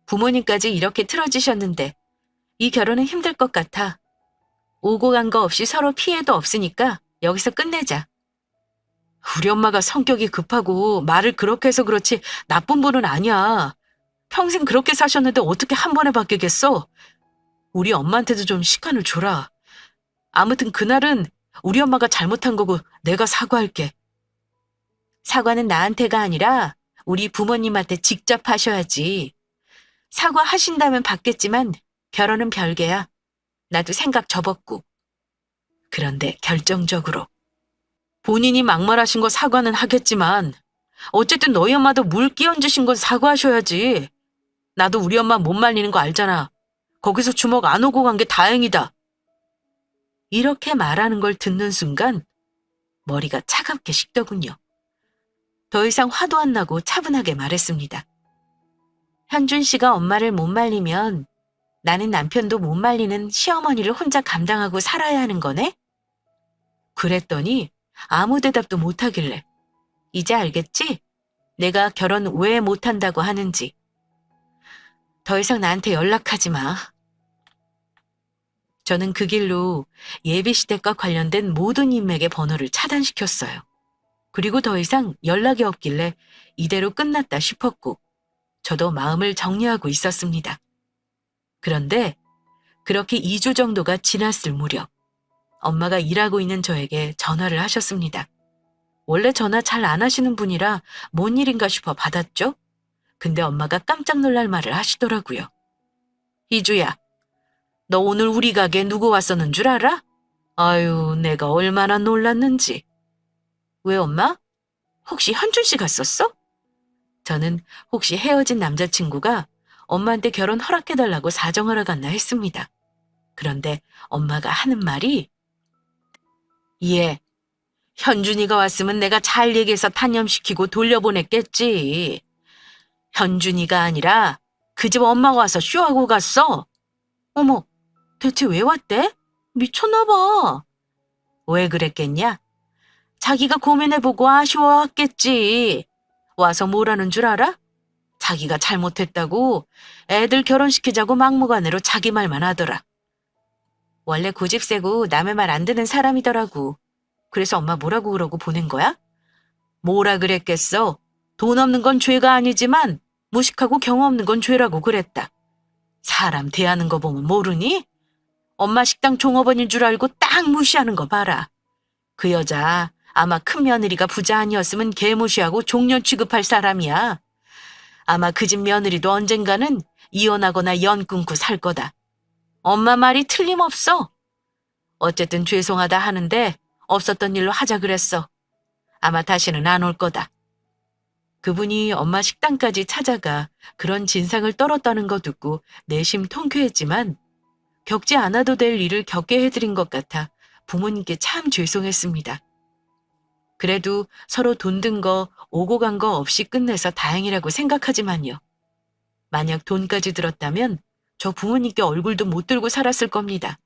부모님까지 이렇게 틀어지셨는데 이 결혼은 힘들 것 같아. 오고 간 거 없이 서로 피해도 없으니까 여기서 끝내자. 우리 엄마가 성격이 급하고 말을 그렇게 해서 그렇지 나쁜 분은 아니야. 평생 그렇게 사셨는데 어떻게 한 번에 바뀌겠어? 우리 엄마한테도 좀 시간을 줘라. 아무튼 그날은 우리 엄마가 잘못한 거고 내가 사과할게. 사과는 나한테가 아니라 우리 부모님한테 직접 하셔야지. 사과하신다면 받겠지만 결혼은 별개야. 나도 생각 접었고. 그런데 결정적으로 본인이 막말하신 거 사과는 하겠지만 어쨌든 너희 엄마도 물 끼얹으신 건 사과하셔야지. 나도 우리 엄마 못 말리는 거 알잖아. 거기서 주먹 안 오고 간 게 다행이다. 이렇게 말하는 걸 듣는 순간 머리가 차갑게 식더군요. 더 이상 화도 안 나고 차분하게 말했습니다. 현준 씨가 엄마를 못 말리면 나는 남편도 못 말리는 시어머니를 혼자 감당하고 살아야 하는 거네? 그랬더니 아무 대답도 못하길래 이제 알겠지? 내가 결혼 왜 못한다고 하는지. 더 이상 나한테 연락하지 마. 저는 그 길로 예비시댁과 관련된 모든 인맥의 번호를 차단시켰어요. 그리고 더 이상 연락이 없길래 이대로 끝났다 싶었고 저도 마음을 정리하고 있었습니다. 그런데 그렇게 2주 정도가 지났을 무렵 엄마가 일하고 있는 저에게 전화를 하셨습니다. 원래 전화 잘 안 하시는 분이라 뭔 일인가 싶어 받았죠? 근데 엄마가 깜짝 놀랄 말을 하시더라고요. 희주야, 너 오늘 우리 가게 누구 왔었는 줄 알아? 아유, 내가 얼마나 놀랐는지. 왜 엄마? 혹시 현준 씨 갔었어? 저는 혹시 헤어진 남자친구가 엄마한테 결혼 허락해달라고 사정하러 갔나 했습니다. 그런데 엄마가 하는 말이 예, 현준이가 왔으면 내가 잘 얘기해서 단념시키고 돌려보냈겠지. 현준이가 아니라 그 집 엄마가 와서 쇼하고 갔어. 어머, 대체 왜 왔대? 미쳤나 봐. 왜 그랬겠냐? 자기가 고민해보고 아쉬워했겠지. 와서 뭐라는 줄 알아? 자기가 잘못했다고 애들 결혼시키자고 막무가내로 자기 말만 하더라. 원래 고집 세고 남의 말 안 듣는 사람이더라고. 그래서 엄마 뭐라고 그러고 보낸 거야? 뭐라 그랬겠어? 돈 없는 건 죄가 아니지만 무식하고 경험 없는 건 죄라고 그랬다. 사람 대하는 거 보면 모르니? 엄마 식당 종업원인 줄 알고 딱 무시하는 거 봐라. 그 여자 아마 큰 며느리가 부자 아니었으면 개무시하고 종년 취급할 사람이야. 아마 그 집 며느리도 언젠가는 이혼하거나 연 끊고 살 거다. 엄마 말이 틀림없어. 어쨌든 죄송하다 하는데 없었던 일로 하자 그랬어. 아마 다시는 안 올 거다. 그분이 엄마 식당까지 찾아가 그런 진상을 떨었다는 거 듣고 내심 통쾌했지만 겪지 않아도 될 일을 겪게 해드린 것 같아 부모님께 참 죄송했습니다. 그래도 서로 돈 든 거 오고 간 거 없이 끝내서 다행이라고 생각하지만요. 만약 돈까지 들었다면 저 부모님께 얼굴도 못 들고 살았을 겁니다.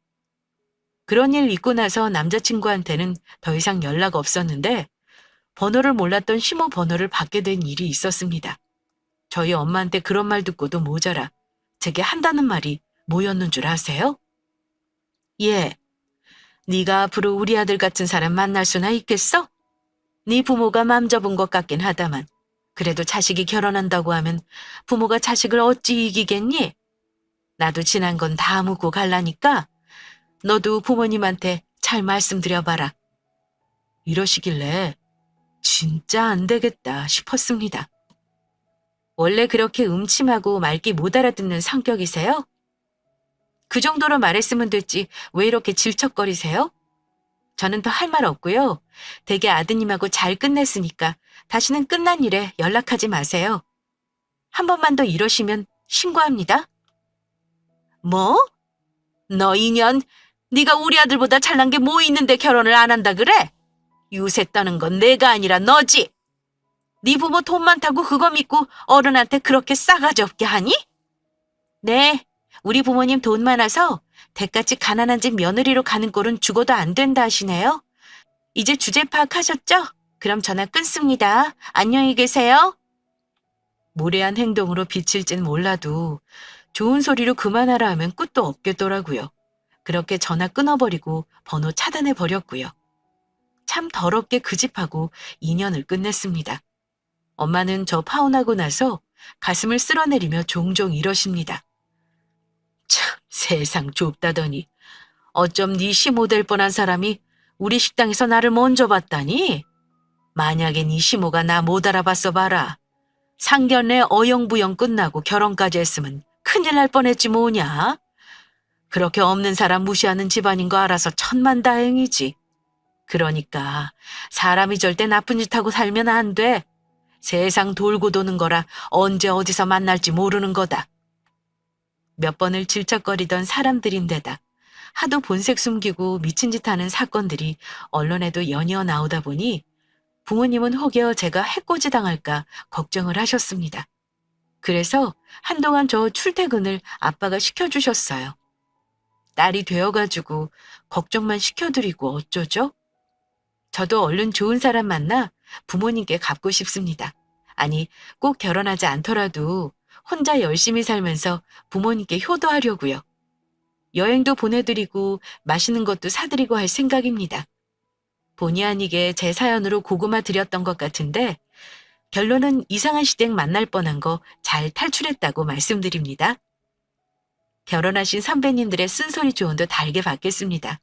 그런 일 있고 나서 남자친구한테는 더 이상 연락 없었는데 번호를 몰랐던 시모 번호를 받게 된 일이 있었습니다. 저희 엄마한테 그런 말 듣고도 모자라 제게 한다는 말이 뭐였는 줄 아세요? 예, 네가 앞으로 우리 아들 같은 사람 만날 수나 있겠어? 네 부모가 맘 접은 것 같긴 하다만 그래도 자식이 결혼한다고 하면 부모가 자식을 어찌 이기겠니? 나도 지난 건 다 묻고 갈라니까 너도 부모님한테 잘 말씀드려봐라. 이러시길래 진짜 안 되겠다 싶었습니다. 원래 그렇게 음침하고 말귀 못 알아듣는 성격이세요? 그 정도로 말했으면 됐지 왜 이렇게 질척거리세요? 저는 더 할 말 없고요. 댁에 아드님하고 잘 끝냈으니까 다시는 끝난 일에 연락하지 마세요. 한 번만 더 이러시면 신고합니다. 뭐? 너 인연, 네가 우리 아들보다 잘난 게 뭐 있는데 결혼을 안 한다 그래? 유세 떠는 건 내가 아니라 너지. 네 부모 돈 많다고 그거 믿고 어른한테 그렇게 싸가지 없게 하니? 네, 우리 부모님 돈 많아서 대같이 가난한 집 며느리로 가는 꼴은 죽어도 안 된다 하시네요. 이제 주제 파악하셨죠? 그럼 전화 끊습니다. 안녕히 계세요. 무례한 행동으로 비칠진 몰라도 좋은 소리로 그만하라 하면 끝도 없겠더라고요. 그렇게 전화 끊어버리고 번호 차단해버렸고요. 참 더럽게 그 집하고 인연을 끝냈습니다. 엄마는 저 파혼하고 나서 가슴을 쓸어내리며 종종 이러십니다. 참 세상 좁다더니 어쩜 네 시모 될 뻔한 사람이 우리 식당에서 나를 먼저 봤다니? 만약에 네 시모가 나 못 알아봤어 봐라. 상견례 어영부영 끝나고 결혼까지 했으면 큰일 날 뻔했지 뭐냐? 그렇게 없는 사람 무시하는 집안인 거 알아서 천만다행이지. 그러니까 사람이 절대 나쁜 짓 하고 살면 안 돼. 세상 돌고 도는 거라 언제 어디서 만날지 모르는 거다. 몇 번을 질척거리던 사람들인데다 하도 본색 숨기고 미친 짓 하는 사건들이 언론에도 연이어 나오다 보니 부모님은 혹여 제가 해코지 당할까 걱정을 하셨습니다. 그래서 한동안 저 출퇴근을 아빠가 시켜주셨어요. 딸이 되어가지고 걱정만 시켜드리고 어쩌죠? 저도 얼른 좋은 사람 만나 부모님께 갚고 싶습니다. 아니, 꼭 결혼하지 않더라도 혼자 열심히 살면서 부모님께 효도하려고요. 여행도 보내드리고 맛있는 것도 사드리고 할 생각입니다. 본의 아니게 제 사연으로 고구마 드렸던 것 같은데 결론은 이상한 시댁 만날 뻔한 거 잘 탈출했다고 말씀드립니다. 결혼하신 선배님들의 쓴소리 조언도 달게 받겠습니다.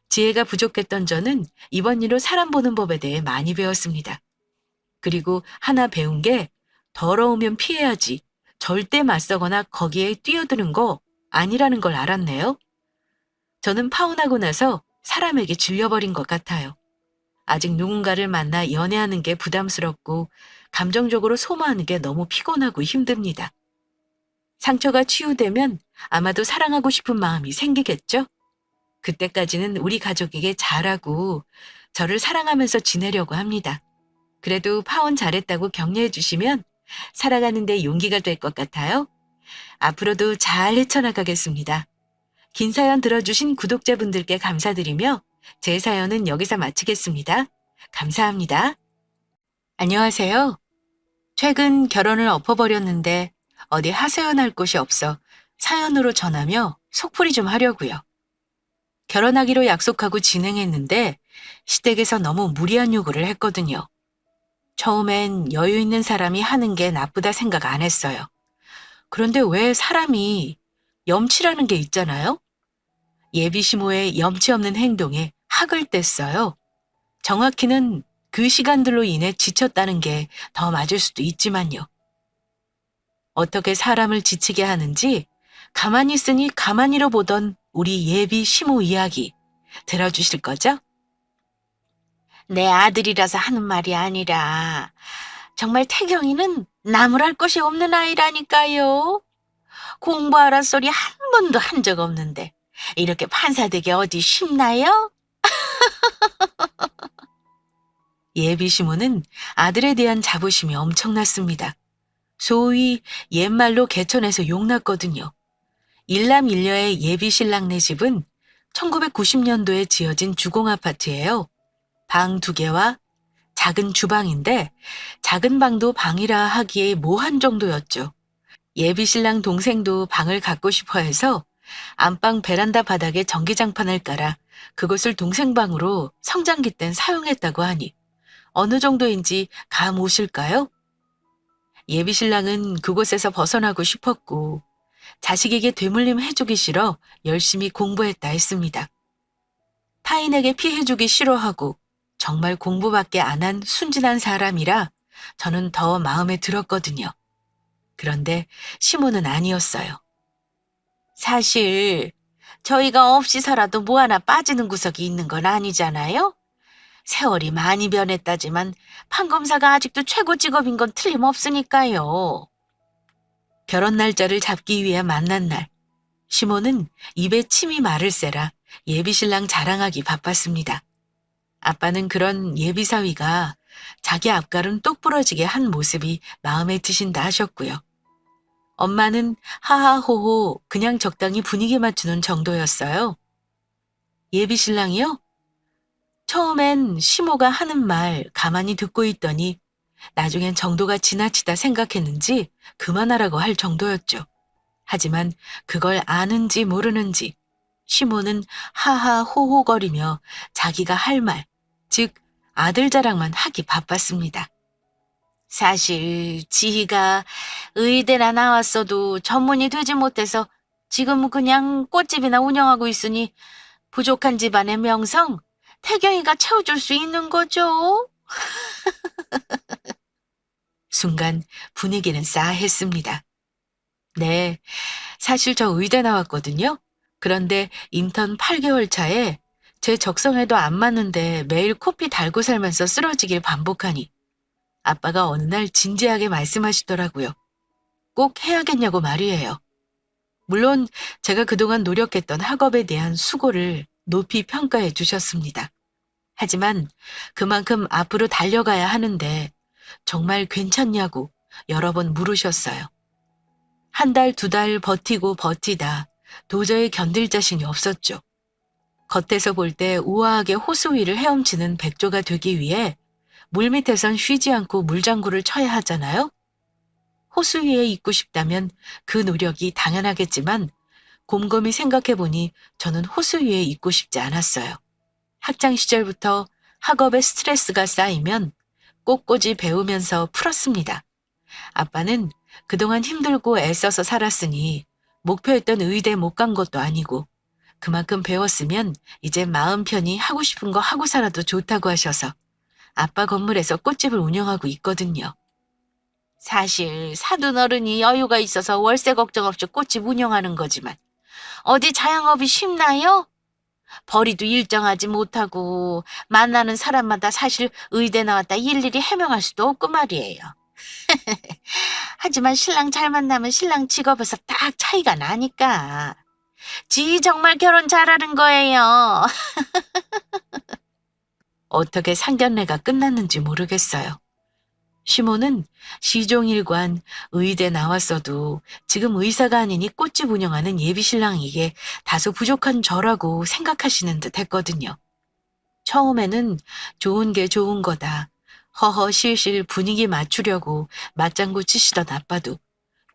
지혜가 부족했던 저는 이번 일로 사람 보는 법에 대해 많이 배웠습니다. 그리고 하나 배운 게 더러우면 피해야지 절대 맞서거나 거기에 뛰어드는 거 아니라는 걸 알았네요. 저는 파혼하고 나서 사람에게 질려버린 것 같아요. 아직 누군가를 만나 연애하는 게 부담스럽고 감정적으로 소모하는 게 너무 피곤하고 힘듭니다. 상처가 치유되면 아마도 사랑하고 싶은 마음이 생기겠죠? 그때까지는 우리 가족에게 잘하고 저를 사랑하면서 지내려고 합니다. 그래도 파혼 잘했다고 격려해 주시면 살아가는 데 용기가 될 것 같아요. 앞으로도 잘 헤쳐나가겠습니다. 긴 사연 들어주신 구독자분들께 감사드리며 제 사연은 여기서 마치겠습니다. 감사합니다. 안녕하세요. 최근 결혼을 엎어버렸는데 어디 하소연할 곳이 없어 사연으로 전하며 속풀이 좀 하려고요. 결혼하기로 약속하고 진행했는데 시댁에서 너무 무리한 요구를 했거든요. 처음엔 여유 있는 사람이 하는 게 나쁘다 생각 안 했어요. 그런데 왜 사람이 염치라는 게 있잖아요? 예비 시모의 염치 없는 행동에 학을 뗐어요. 정확히는 그 시간들로 인해 지쳤다는 게 더 맞을 수도 있지만요. 어떻게 사람을 지치게 하는지 가만히 있으니 가만히로 보던 우리 예비 시모 이야기 들어주실 거죠? 내 아들이라서 하는 말이 아니라 정말 태경이는 나무랄 것이 없는 아이라니까요. 공부하란 소리 한 번도 한 적 없는데 이렇게 판사되게 어디 쉽나요? 예비 시모는 아들에 대한 자부심이 엄청났습니다. 소위 옛말로 개천에서 용났거든요. 일남일녀의 예비 신랑네 집은 1990년도에 지어진 주공아파트예요. 방 2개와 작은 주방인데 작은 방도 방이라 하기에 모한 정도였죠. 예비 신랑 동생도 방을 갖고 싶어 해서 안방 베란다 바닥에 전기장판을 깔아 그것을 동생 방으로 성장기 땐 사용했다고 하니 어느 정도인지 감 오실까요? 예비 신랑은 그곳에서 벗어나고 싶었고 자식에게 되물림 해주기 싫어 열심히 공부했다 했습니다. 타인에게 피해주기 싫어하고 정말 공부밖에 안 한 순진한 사람이라 저는 더 마음에 들었거든요. 그런데 시모는 아니었어요. 사실 저희가 없이 살아도 뭐 하나 빠지는 구석이 있는 건 아니잖아요? 세월이 많이 변했다지만 판검사가 아직도 최고 직업인 건 틀림없으니까요. 결혼 날짜를 잡기 위해 만난 날, 시모는 입에 침이 마를 새라 예비 신랑 자랑하기 바빴습니다. 아빠는 그런 예비 사위가 자기 앞가름 똑 부러지게 한 모습이 마음에 드신다 하셨고요. 엄마는 하하호호 그냥 적당히 분위기 맞추는 정도였어요. 예비 신랑이요? 처음엔 시모가 하는 말 가만히 듣고 있더니 나중엔 정도가 지나치다 생각했는지 그만하라고 할 정도였죠. 하지만 그걸 아는지 모르는지 시모는 하하호호거리며 자기가 할 말, 즉 아들 자랑만 하기 바빴습니다. 사실 지희가 의대나 나왔어도 전문이 되지 못해서 지금은 그냥 꽃집이나 운영하고 있으니 부족한 집안의 명성 태경이가 채워줄 수 있는 거죠. 순간 분위기는 싸했습니다. 네, 사실 저 의대 나왔거든요. 그런데 인턴 8개월 차에 제 적성에도 안 맞는데 매일 코피 달고 살면서 쓰러지길 반복하니 아빠가 어느 날 진지하게 말씀하시더라고요. 꼭 해야겠냐고 말이에요. 물론 제가 그동안 노력했던 학업에 대한 수고를 높이 평가해 주셨습니다. 하지만 그만큼 앞으로 달려가야 하는데 정말 괜찮냐고 여러 번 물으셨어요. 1달, 2달 버티고 버티다 도저히 견딜 자신이 없었죠. 겉에서 볼 때 우아하게 호수 위를 헤엄치는 백조가 되기 위해 물밑에선 쉬지 않고 물장구를 쳐야 하잖아요. 호수 위에 있고 싶다면 그 노력이 당연하겠지만 곰곰이 생각해보니 저는 호수 위에 있고 싶지 않았어요. 학창 시절부터 학업에 스트레스가 쌓이면 꽃꽂이 배우면서 풀었습니다. 아빠는 그동안 힘들고 애써서 살았으니 목표했던 의대 못 간 것도 아니고 그만큼 배웠으면 이제 마음 편히 하고 싶은 거 하고 살아도 좋다고 하셔서 아빠 건물에서 꽃집을 운영하고 있거든요. 사실 사돈 어른이 여유가 있어서 월세 걱정 없이 꽃집 운영하는 거지만 어디 자영업이 쉽나요? 벌이도 일정하지 못하고 만나는 사람마다 사실 의대 나왔다 일일이 해명할 수도 없고 말이에요. 하지만 신랑 잘 만나면 신랑 직업에서 딱 차이가 나니까. 지 정말 결혼 잘하는 거예요. 어떻게 상견례가 끝났는지 모르겠어요. 시모는 시종일관 의대 나왔어도 지금 의사가 아니니 꽃집 운영하는 예비신랑에게 다소 부족한 저라고 생각하시는 듯 했거든요. 처음에는 좋은 게 좋은 거다. 허허실실 분위기 맞추려고 맞장구 치시던 아빠도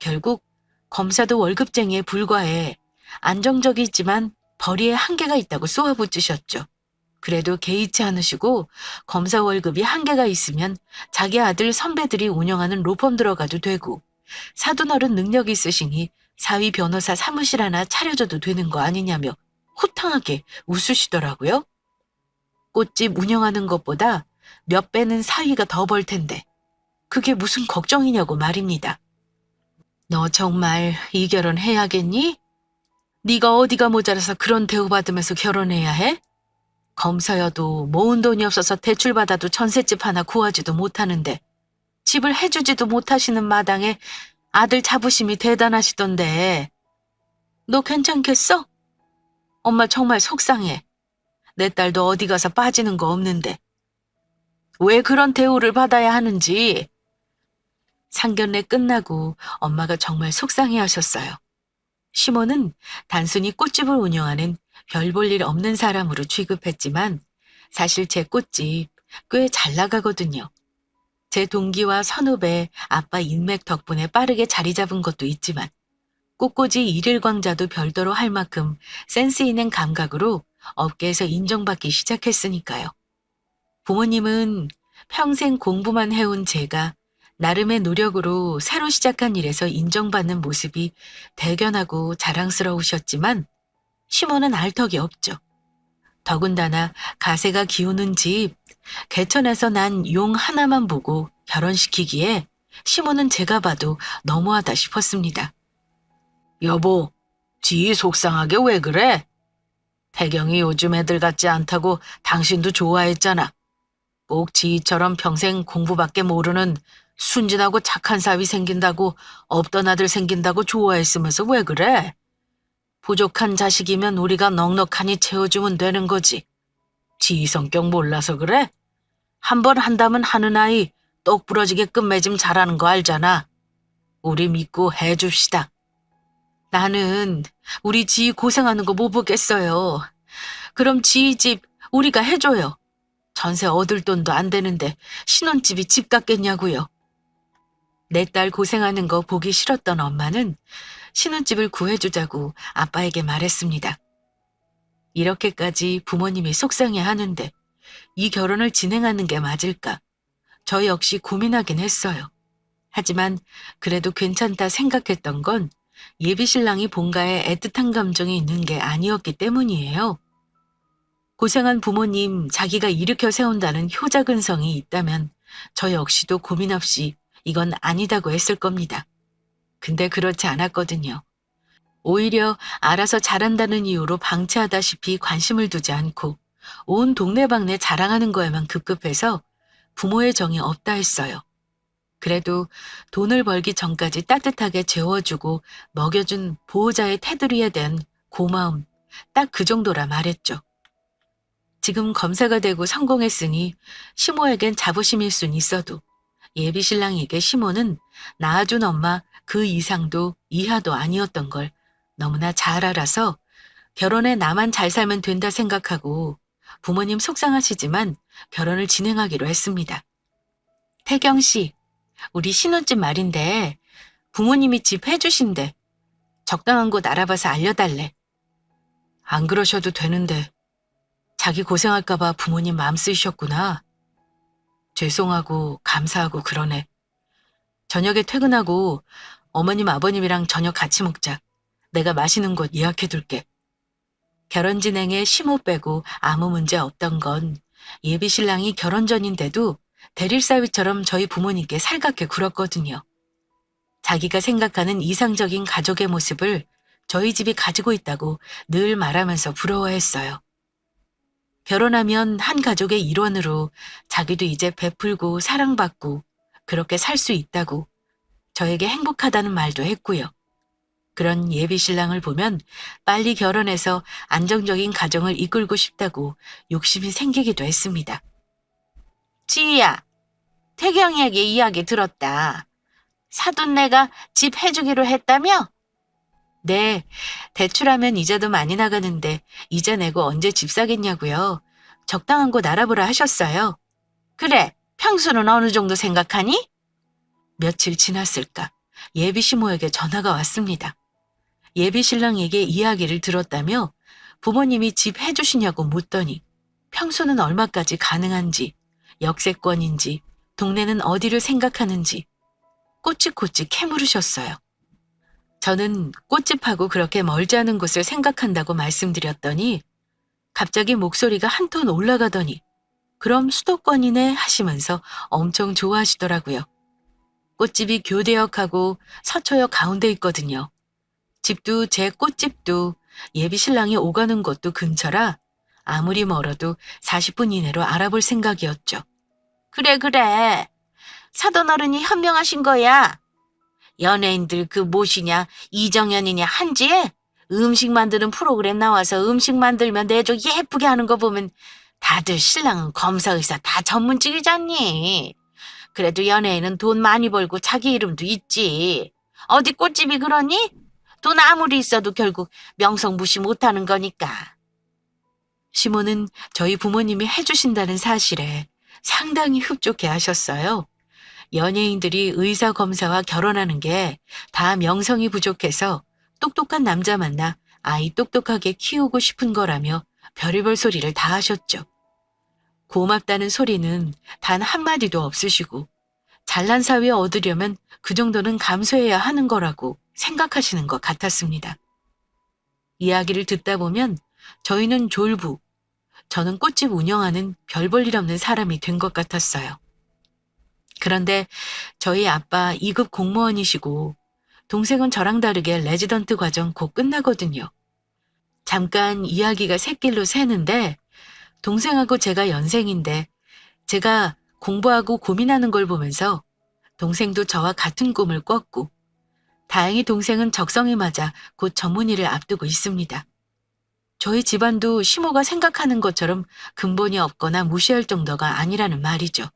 결국 검사도 월급쟁이에 불과해 안정적이지만 벌이에 한계가 있다고 쏘아붙이셨죠. 그래도 개의치 않으시고 검사 월급이 한계가 있으면 자기 아들 선배들이 운영하는 로펌 들어가도 되고 사돈어른 능력이 있으시니 사위 변호사 사무실 하나 차려줘도 되는 거 아니냐며 호탕하게 웃으시더라고요. 꽃집 운영하는 것보다 몇 배는 사위가 더 벌 텐데 그게 무슨 걱정이냐고 말입니다. 너 정말 이 결혼 해야겠니? 네가 어디가 모자라서 그런 대우받으면서 결혼해야 해? 검사여도 모은 돈이 없어서 대출받아도 전셋집 하나 구하지도 못하는데 집을 해주지도 못하시는 마당에 아들 자부심이 대단하시던데 너 괜찮겠어? 엄마 정말 속상해. 내 딸도 어디 가서 빠지는 거 없는데 왜 그런 대우를 받아야 하는지. 상견례 끝나고 엄마가 정말 속상해 하셨어요. 시모는 단순히 꽃집을 운영하는 별 볼 일 없는 사람으로 취급했지만 사실 제 꽃집 꽤 잘 나가거든요. 제 동기와 선후배, 아빠 인맥 덕분에 빠르게 자리 잡은 것도 있지만 꽃꽂이 일일 광자도 별도로 할 만큼 센스 있는 감각으로 업계에서 인정받기 시작했으니까요. 부모님은 평생 공부만 해온 제가 나름의 노력으로 새로 시작한 일에서 인정받는 모습이 대견하고 자랑스러우셨지만 시모는 알턱이 없죠. 더군다나 가세가 기우는 집, 개천에서 난 용 하나만 보고 결혼시키기에 시모는 제가 봐도 너무하다 싶었습니다. 여보, 지 속상하게 왜 그래? 태경이 요즘 애들 같지 않다고 당신도 좋아했잖아. 꼭 지희처럼 평생 공부밖에 모르는 순진하고 착한 사위 생긴다고 없던 아들 생긴다고 좋아했으면서 왜 그래? 부족한 자식이면 우리가 넉넉하니 채워주면 되는 거지. 지희 성격 몰라서 그래? 한 번 한다면 하는 아이 똑 부러지게 끝맺음 잘하는 거 알잖아. 우리 믿고 해줍시다. 나는 우리 지희 고생하는 거 못 보겠어요. 그럼 지희 집 우리가 해줘요. 전세 얻을 돈도 안 되는데 신혼집이 집 같겠냐고요. 내 딸 고생하는 거 보기 싫었던 엄마는 신혼집을 구해주자고 아빠에게 말했습니다. 이렇게까지 부모님이 속상해 하는데 이 결혼을 진행하는 게 맞을까? 저 역시 고민하긴 했어요. 하지만 그래도 괜찮다 생각했던 건 예비신랑이 본가에 애틋한 감정이 있는 게 아니었기 때문이에요. 고생한 부모님 자기가 일으켜 세운다는 효자근성이 있다면 저 역시도 고민 없이 이건 아니다고 했을 겁니다. 근데 그렇지 않았거든요. 오히려 알아서 잘한다는 이유로 방치하다시피 관심을 두지 않고 온 동네방네 자랑하는 거에만 급급해서 부모의 정이 없다 했어요. 그래도 돈을 벌기 전까지 따뜻하게 재워주고 먹여준 보호자의 테두리에 대한 고마움, 딱 그 정도라 말했죠. 지금 검사가 되고 성공했으니 시모에겐 자부심일 순 있어도 예비신랑에게 시모는 낳아준 엄마 그 이상도 이하도 아니었던 걸 너무나 잘 알아서 결혼에 나만 잘 살면 된다 생각하고 부모님 속상하시지만 결혼을 진행하기로 했습니다. 태경 씨, 우리 신혼집 말인데 부모님이 집 해주신대. 적당한 곳 알아봐서 알려달래. 안 그러셔도 되는데 자기 고생할까 봐 부모님 마음 쓰이셨구나. 죄송하고 감사하고 그러네. 저녁에 퇴근하고 어머님 아버님이랑 저녁 같이 먹자. 내가 맛있는 곳 예약해둘게. 결혼 진행에 시모 빼고 아무 문제 없던 건 예비 신랑이 결혼 전인데도 대릴사위처럼 저희 부모님께 살갑게 굴었거든요. 자기가 생각하는 이상적인 가족의 모습을 저희 집이 가지고 있다고 늘 말하면서 부러워했어요. 결혼하면 한 가족의 일원으로 자기도 이제 베풀고 사랑받고 그렇게 살 수 있다고 저에게 행복하다는 말도 했고요. 그런 예비 신랑을 보면 빨리 결혼해서 안정적인 가정을 이끌고 싶다고 욕심이 생기기도 했습니다. 지희야, 태경이에게 이야기 들었다. 사돈네가 집 해주기로 했다며? 네, 대출하면 이자도 많이 나가는데 이자 내고 언제 집 사겠냐고요. 적당한 곳 알아보라 하셨어요. 그래, 평수는 어느 정도 생각하니? 며칠 지났을까 예비 시모에게 전화가 왔습니다. 예비 신랑에게 이야기를 들었다며 부모님이 집 해주시냐고 묻더니 평수는 얼마까지 가능한지, 역세권인지, 동네는 어디를 생각하는지 꼬치꼬치 캐물으셨어요. 저는 꽃집하고 그렇게 멀지 않은 곳을 생각한다고 말씀드렸더니 갑자기 목소리가 한 톤 올라가더니 그럼 수도권이네 하시면서 엄청 좋아하시더라고요. 꽃집이 교대역하고 서초역 가운데 있거든요. 집도 제 꽃집도 예비 신랑이 오가는 곳도 근처라 아무리 멀어도 40분 이내로 알아볼 생각이었죠. 그래, 그래. 사돈 어른이 현명하신 거야. 연예인들 그 뭐시냐 이정현이냐 한지에 음식 만드는 프로그램 나와서 음식 만들면 내조 예쁘게 하는 거 보면 다들 신랑은 검사 의사 다 전문직이잖니. 그래도 연예인은 돈 많이 벌고 자기 이름도 있지. 어디 꽃집이 그러니? 돈 아무리 있어도 결국 명성 무시 못하는 거니까. 시모는 저희 부모님이 해주신다는 사실에 상당히 흡족해 하셨어요. 연예인들이 의사 검사와 결혼하는 게 다 명성이 부족해서 똑똑한 남자 만나 아이 똑똑하게 키우고 싶은 거라며 별의별 소리를 다 하셨죠. 고맙다는 소리는 단 한마디도 없으시고 잘난 사위 얻으려면 그 정도는 감수해야 하는 거라고 생각하시는 것 같았습니다. 이야기를 듣다 보면 저희는 졸부, 저는 꽃집 운영하는 별 볼 일 없는 사람이 된 것 같았어요. 그런데 저희 아빠 2급 공무원이시고 동생은 저랑 다르게 레지던트 과정 곧 끝나거든요. 잠깐 이야기가 샛길로 새는데 동생하고 제가 연생인데 제가 공부하고 고민하는 걸 보면서 동생도 저와 같은 꿈을 꿨고 다행히 동생은 적성에 맞아 곧 전문의를 앞두고 있습니다. 저희 집안도 시모가 생각하는 것처럼 근본이 없거나 무시할 정도가 아니라는 말이죠.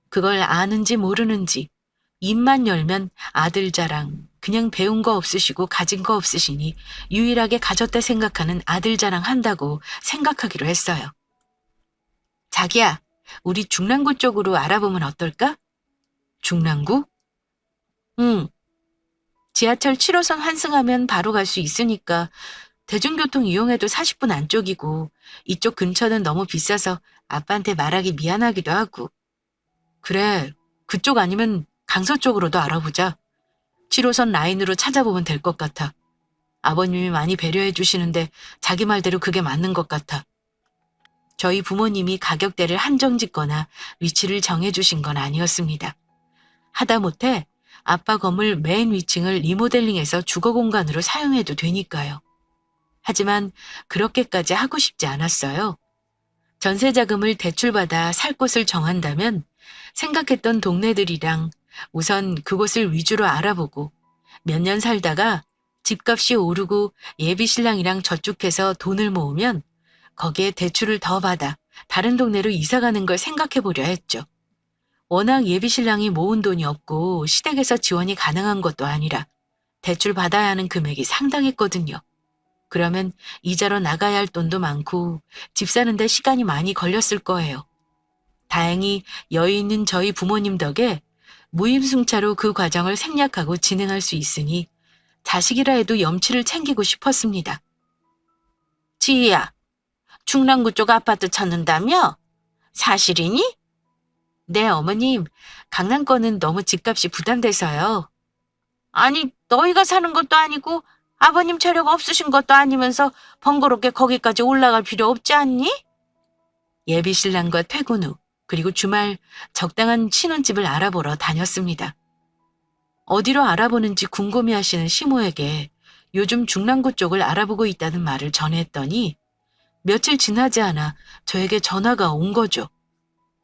그걸 아는지 모르는지 입만 열면 아들 자랑, 그냥 배운 거 없으시고 가진 거 없으시니 유일하게 가졌다 생각하는 아들 자랑 한다고 생각하기로 했어요. 자기야, 우리 중랑구 쪽으로 알아보면 어떨까? 중랑구? 응. 지하철 7호선 환승하면 바로 갈 수 있으니까 대중교통 이용해도 40분 안쪽이고 이쪽 근처는 너무 비싸서 아빠한테 말하기 미안하기도 하고. 그래, 그쪽 아니면 강서 쪽으로도 알아보자. 7호선 라인으로 찾아보면 될 것 같아. 아버님이 많이 배려해 주시는데 자기 말대로 그게 맞는 것 같아. 저희 부모님이 가격대를 한정짓거나 위치를 정해주신 건 아니었습니다. 하다못해 아빠 건물 맨 위층을 리모델링해서 주거 공간으로 사용해도 되니까요. 하지만 그렇게까지 하고 싶지 않았어요. 전세 자금을 대출받아 살 곳을 정한다면 생각했던 동네들이랑 우선 그곳을 위주로 알아보고 몇 년 살다가 집값이 오르고 예비 신랑이랑 저축해서 돈을 모으면 거기에 대출을 더 받아 다른 동네로 이사 가는 걸 생각해 보려 했죠. 워낙 예비 신랑이 모은 돈이 없고 시댁에서 지원이 가능한 것도 아니라 대출 받아야 하는 금액이 상당했거든요. 그러면 이자로 나가야 할 돈도 많고 집 사는데 시간이 많이 걸렸을 거예요. 다행히 여유 있는 저희 부모님 덕에 무임승차로 그 과정을 생략하고 진행할 수 있으니 자식이라 해도 염치를 챙기고 싶었습니다. 지희야, 중랑구 쪽 아파트 찾는다며? 사실이니? 네, 어머님. 강남권은 너무 집값이 부담돼서요. 아니, 너희가 사는 것도 아니고 아버님 체력 없으신 것도 아니면서 번거롭게 거기까지 올라갈 필요 없지 않니? 예비 신랑과 퇴근 후 그리고 주말 적당한 신혼집을 알아보러 다녔습니다. 어디로 알아보는지 궁금해하시는 시모에게 요즘 중랑구 쪽을 알아보고 있다는 말을 전했더니 며칠 지나지 않아 저에게 전화가 온 거죠.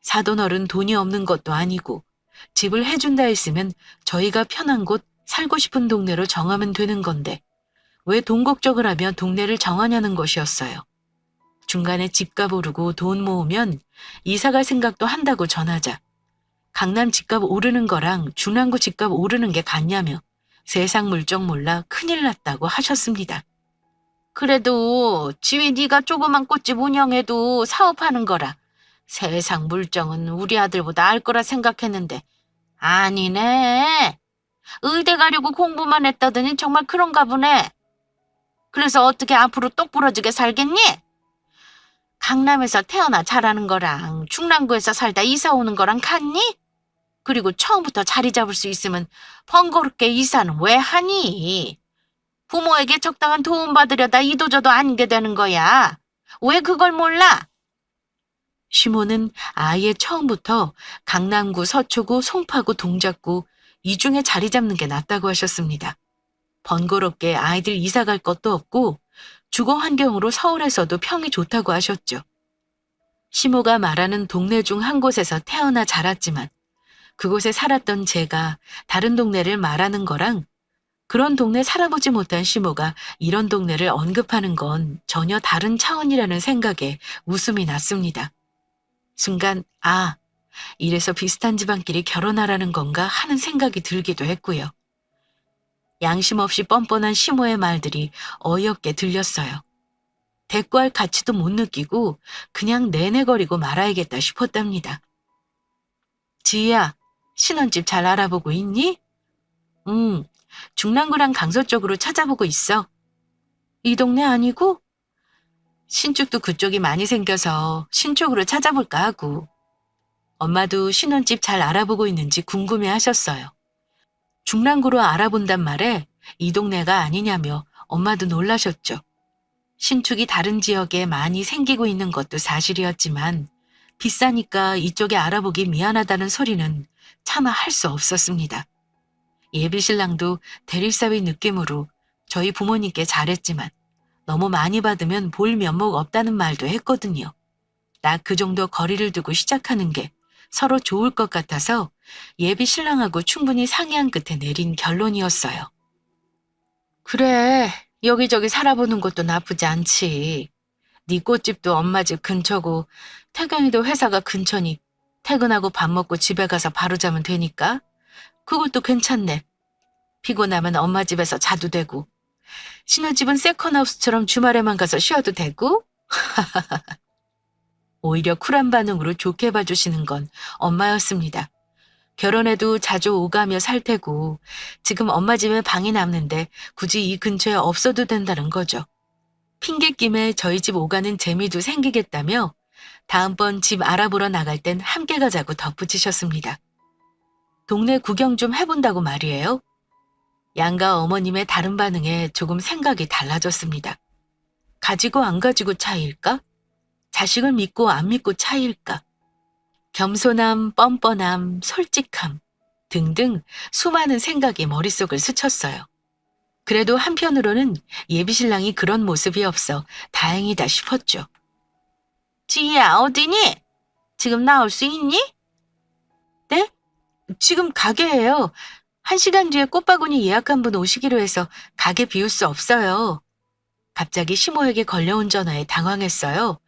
사돈어른 돈이 없는 것도 아니고 집을 해준다 했으면 저희가 편한 곳 살고 싶은 동네로 정하면 되는 건데 왜 돈 걱정을 하며 동네를 정하냐는 것이었어요. 중간에 집값 오르고 돈 모으면 이사 갈 생각도 한다고 전하자 강남 집값 오르는 거랑 중랑구 집값 오르는 게 같냐며 세상 물정 몰라 큰일 났다고 하셨습니다. 그래도 지위 네가 조그만 꽃집 운영해도 사업하는 거라 세상 물정은 우리 아들보다 알 거라 생각했는데 아니네. 의대 가려고 공부만 했다더니 정말 그런가 보네. 그래서 어떻게 앞으로 똑부러지게 살겠니? 강남에서 태어나 자라는 거랑 중랑구에서 살다 이사 오는 거랑 같니? 그리고 처음부터 자리 잡을 수 있으면 번거롭게 이사는 왜 하니? 부모에게 적당한 도움 받으려다 이도저도 아니게 되는 거야. 왜 그걸 몰라? 시모는 아예 처음부터 강남구, 서초구, 송파구, 동작구 이 중에 자리 잡는 게 낫다고 하셨습니다. 번거롭게 아이들 이사 갈 것도 없고 주거 환경으로 서울에서도 평이 좋다고 하셨죠. 시모가 말하는 동네 중 한 곳에서 태어나 자랐지만 그곳에 살았던 제가 다른 동네를 말하는 거랑 그런 동네 살아보지 못한 시모가 이런 동네를 언급하는 건 전혀 다른 차원이라는 생각에 웃음이 났습니다. 순간 이래서 비슷한 집안끼리 결혼하라는 건가 하는 생각이 들기도 했고요. 양심 없이 뻔뻔한 시모의 말들이 어이없게 들렸어요. 대꾸할 가치도 못 느끼고 그냥 내내거리고 말아야겠다 싶었답니다. 지희야, 신혼집 잘 알아보고 있니? 응, 중랑구랑 강서 쪽으로 찾아보고 있어. 이 동네 아니고? 신축도 그쪽이 많이 생겨서 신쪽으로 찾아볼까 하고. 엄마도 신혼집 잘 알아보고 있는지 궁금해 하셨어요. 중랑구로 알아본단 말에 이 동네가 아니냐며 엄마도 놀라셨죠. 신축이 다른 지역에 많이 생기고 있는 것도 사실이었지만 비싸니까 이쪽에 알아보기 미안하다는 소리는 차마 할 수 없었습니다. 예비신랑도 대립사위 느낌으로 저희 부모님께 잘했지만 너무 많이 받으면 볼 면목 없다는 말도 했거든요. 딱 그 정도 거리를 두고 시작하는 게 서로 좋을 것 같아서 예비신랑하고 충분히 상의한 끝에 내린 결론이었어요. 그래, 여기저기 살아보는 것도 나쁘지 않지. 네 꽃집도 엄마 집 근처고 태경이도 회사가 근처니 퇴근하고 밥 먹고 집에 가서 바로 자면 되니까 그것도 괜찮네. 피곤하면 엄마 집에서 자도 되고 신혼집은 세컨하우스처럼 주말에만 가서 쉬어도 되고 오히려 쿨한 반응으로 좋게 봐주시는 건 엄마였습니다. 결혼해도 자주 오가며 살 테고 지금 엄마 집에 방이 남는데 굳이 이 근처에 없어도 된다는 거죠. 핑계김에 저희 집 오가는 재미도 생기겠다며 다음번 집 알아보러 나갈 땐 함께 가자고 덧붙이셨습니다. 동네 구경 좀 해본다고 말이에요. 양가 어머님의 다른 반응에 조금 생각이 달라졌습니다. 가지고 안 가지고 차이일까? 자식을 믿고 안 믿고 차이일까? 겸손함, 뻔뻔함, 솔직함 등등 수많은 생각이 머릿속을 스쳤어요. 그래도 한편으로는 예비신랑이 그런 모습이 없어 다행이다 싶었죠. 지희야, 어디니? 지금 나올 수 있니? 네? 지금 가게예요. 1시간 뒤에 꽃바구니 예약한 분 오시기로 해서 가게 비울 수 없어요. 갑자기 시모에게 걸려온 전화에 당황했어요.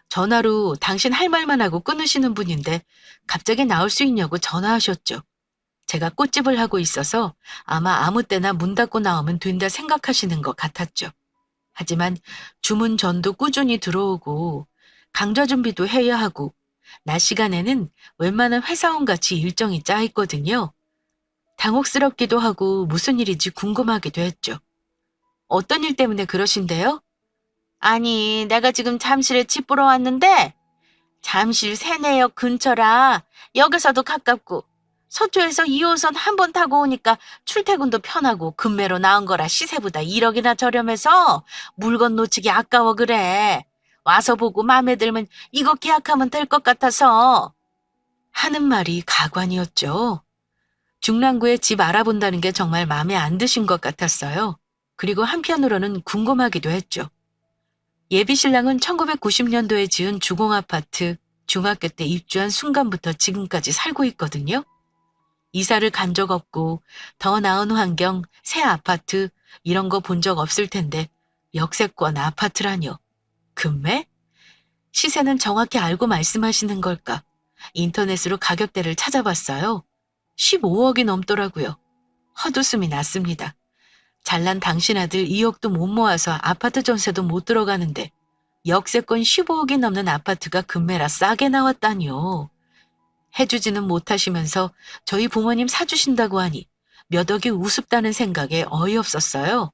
전화로 당신 할 말만 하고 끊으시는 분인데 갑자기 나올 수 있냐고 전화하셨죠. 제가 꽃집을 하고 있어서 아마 아무 때나 문 닫고 나오면 된다 생각하시는 것 같았죠. 하지만 주문 전도 꾸준히 들어오고 강좌 준비도 해야 하고 낮 시간에는 웬만한 회사원같이 일정이 짜 있거든요. 당혹스럽기도 하고 무슨 일인지 궁금하기도 했죠. 어떤 일 때문에 그러신데요? 아니, 내가 지금 잠실에 집 보러 왔는데 잠실 세내역 근처라 역에서도 가깝고 서초에서 2호선 한 번 타고 오니까 출퇴근도 편하고 금매로 나은 거라 시세보다 1억이나 저렴해서 물건 놓치기 아까워 그래. 와서 보고 마음에 들면 이거 계약하면 될 것 같아서. 하는 말이 가관이었죠. 중랑구에 집 알아본다는 게 정말 마음에 안 드신 것 같았어요. 그리고 한편으로는 궁금하기도 했죠. 예비 신랑은 1990년도에 지은 주공아파트, 중학교 때 입주한 순간부터 지금까지 살고 있거든요. 이사를 간 적 없고 더 나은 환경, 새 아파트 이런 거 본 적 없을 텐데 역세권 아파트라뇨. 금매? 시세는 정확히 알고 말씀하시는 걸까? 인터넷으로 가격대를 찾아봤어요. 15억이 넘더라고요. 헛웃음이 났습니다. 잘난 당신 아들 2억도 못 모아서 아파트 전세도 못 들어가는데 역세권 15억이 넘는 아파트가 금매라 싸게 나왔다니요. 해주지는 못하시면서 저희 부모님 사주신다고 하니 몇 억이 우습다는 생각에 어이없었어요.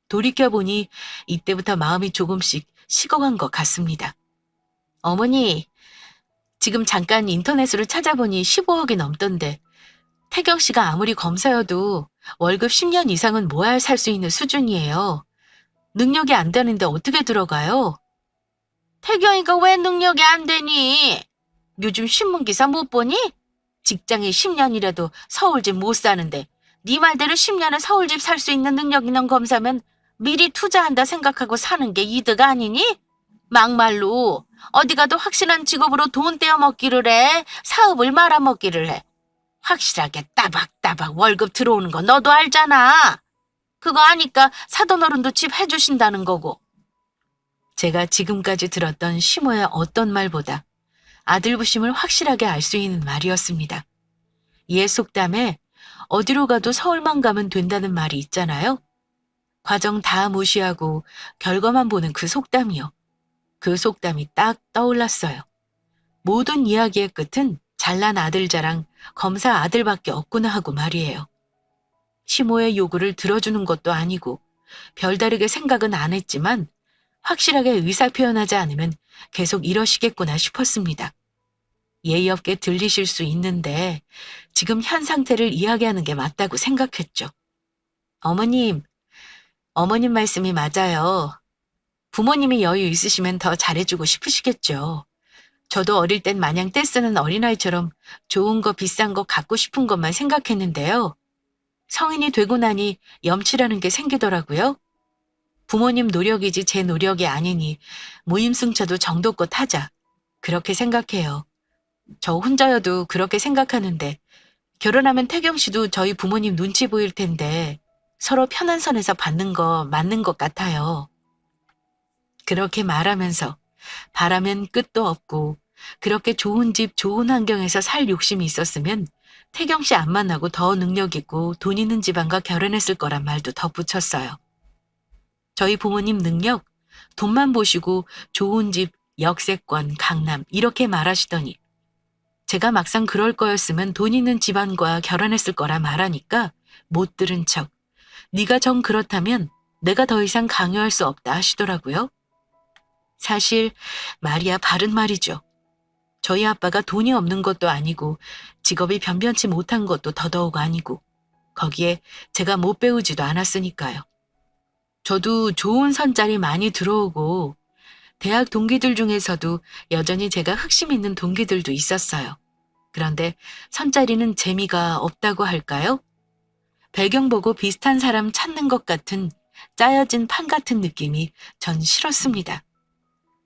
돌이켜보니 이때부터 마음이 조금씩 식어간 것 같습니다. 어머니, 지금 잠깐 인터넷으로 찾아보니 15억이 넘던데 태경 씨가 아무리 검사여도 월급 10년 이상은 모아야 살 수 있는 수준이에요. 능력이 안 되는데 어떻게 들어가요? 태경이가 왜 능력이 안 되니? 요즘 신문기사 못 보니? 직장이 10년이라도 서울집 못 사는데 네 말대로 10년에 서울집 살 수 있는 능력 있는 검사면 미리 투자한다 생각하고 사는 게 이득 아니니? 막말로 어디 가도 확실한 직업으로 돈 떼어먹기를 해? 사업을 말아먹기를 해? 확실하게 따박따박 월급 들어오는 거 너도 알잖아. 그거 아니까 사돈 어른도 집 해주신다는 거고. 제가 지금까지 들었던 시모의 어떤 말보다 아들 부심을 확실하게 알 수 있는 말이었습니다. 옛 속담에 어디로 가도 서울만 가면 된다는 말이 있잖아요. 과정 다 무시하고 결과만 보는 그 속담이요. 그 속담이 딱 떠올랐어요. 모든 이야기의 끝은 잘난 아들 자랑, 검사 아들밖에 없구나 하고 말이에요. 시모의 요구를 들어주는 것도 아니고 별다르게 생각은 안 했지만 확실하게 의사표현하지 않으면 계속 이러시겠구나 싶었습니다. 예의 없게 들리실 수 있는데 지금 현 상태를 이야기하는 게 맞다고 생각했죠. 어머님 말씀이 맞아요. 부모님이 여유 있으시면 더 잘해주고 싶으시겠죠. 저도 어릴 땐 마냥 떼쓰는 어린아이처럼 좋은 거 비싼 거 갖고 싶은 것만 생각했는데요. 성인이 되고 나니 염치라는 게 생기더라고요. 부모님 노력이지 제 노력이 아니니 무임승차도 정도껏 하자. 그렇게 생각해요. 저 혼자여도 그렇게 생각하는데 결혼하면 태경 씨도 저희 부모님 눈치 보일 텐데 서로 편한 선에서 받는 거 맞는 것 같아요. 그렇게 말하면서 바라면 끝도 없고 그렇게 좋은 집 좋은 환경에서 살 욕심이 있었으면 태경 씨 안 만나고 더 능력 있고 돈 있는 집안과 결혼했을 거란 말도 덧붙였어요. 저희 부모님 능력, 돈만 보시고 좋은 집, 역세권, 강남 이렇게 말하시더니 제가 막상 그럴 거였으면 돈 있는 집안과 결혼했을 거라 말하니까 못 들은 척 네가 정 그렇다면 내가 더 이상 강요할 수 없다 하시더라고요. 사실 말이야 바른 말이죠. 저희 아빠가 돈이 없는 것도 아니고 직업이 변변치 못한 것도 더더욱 아니고 거기에 제가 못 배우지도 않았으니까요. 저도 좋은 선짜리 많이 들어오고 대학 동기들 중에서도 여전히 제가 흑심 있는 동기들도 있었어요. 그런데 선짜리는 재미가 없다고 할까요? 배경 보고 비슷한 사람 찾는 것 같은 짜여진 판 같은 느낌이 전 싫었습니다.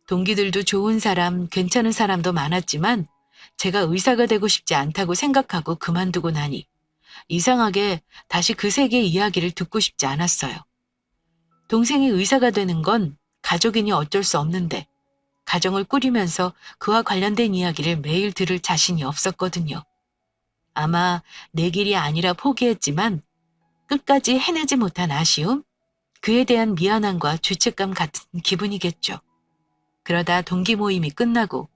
동기들도 좋은 사람, 괜찮은 사람도 많았지만 제가 의사가 되고 싶지 않다고 생각하고 그만두고 나니 이상하게 다시 그 세계의 이야기를 듣고 싶지 않았어요. 동생이 의사가 되는 건 가족이니 어쩔 수 없는데 가정을 꾸리면서 그와 관련된 이야기를 매일 들을 자신이 없었거든요. 아마 내 길이 아니라 포기했지만 끝까지 해내지 못한 아쉬움? 그에 대한 미안함과 죄책감 같은 기분이겠죠. 그러다 동기 모임이 끝나고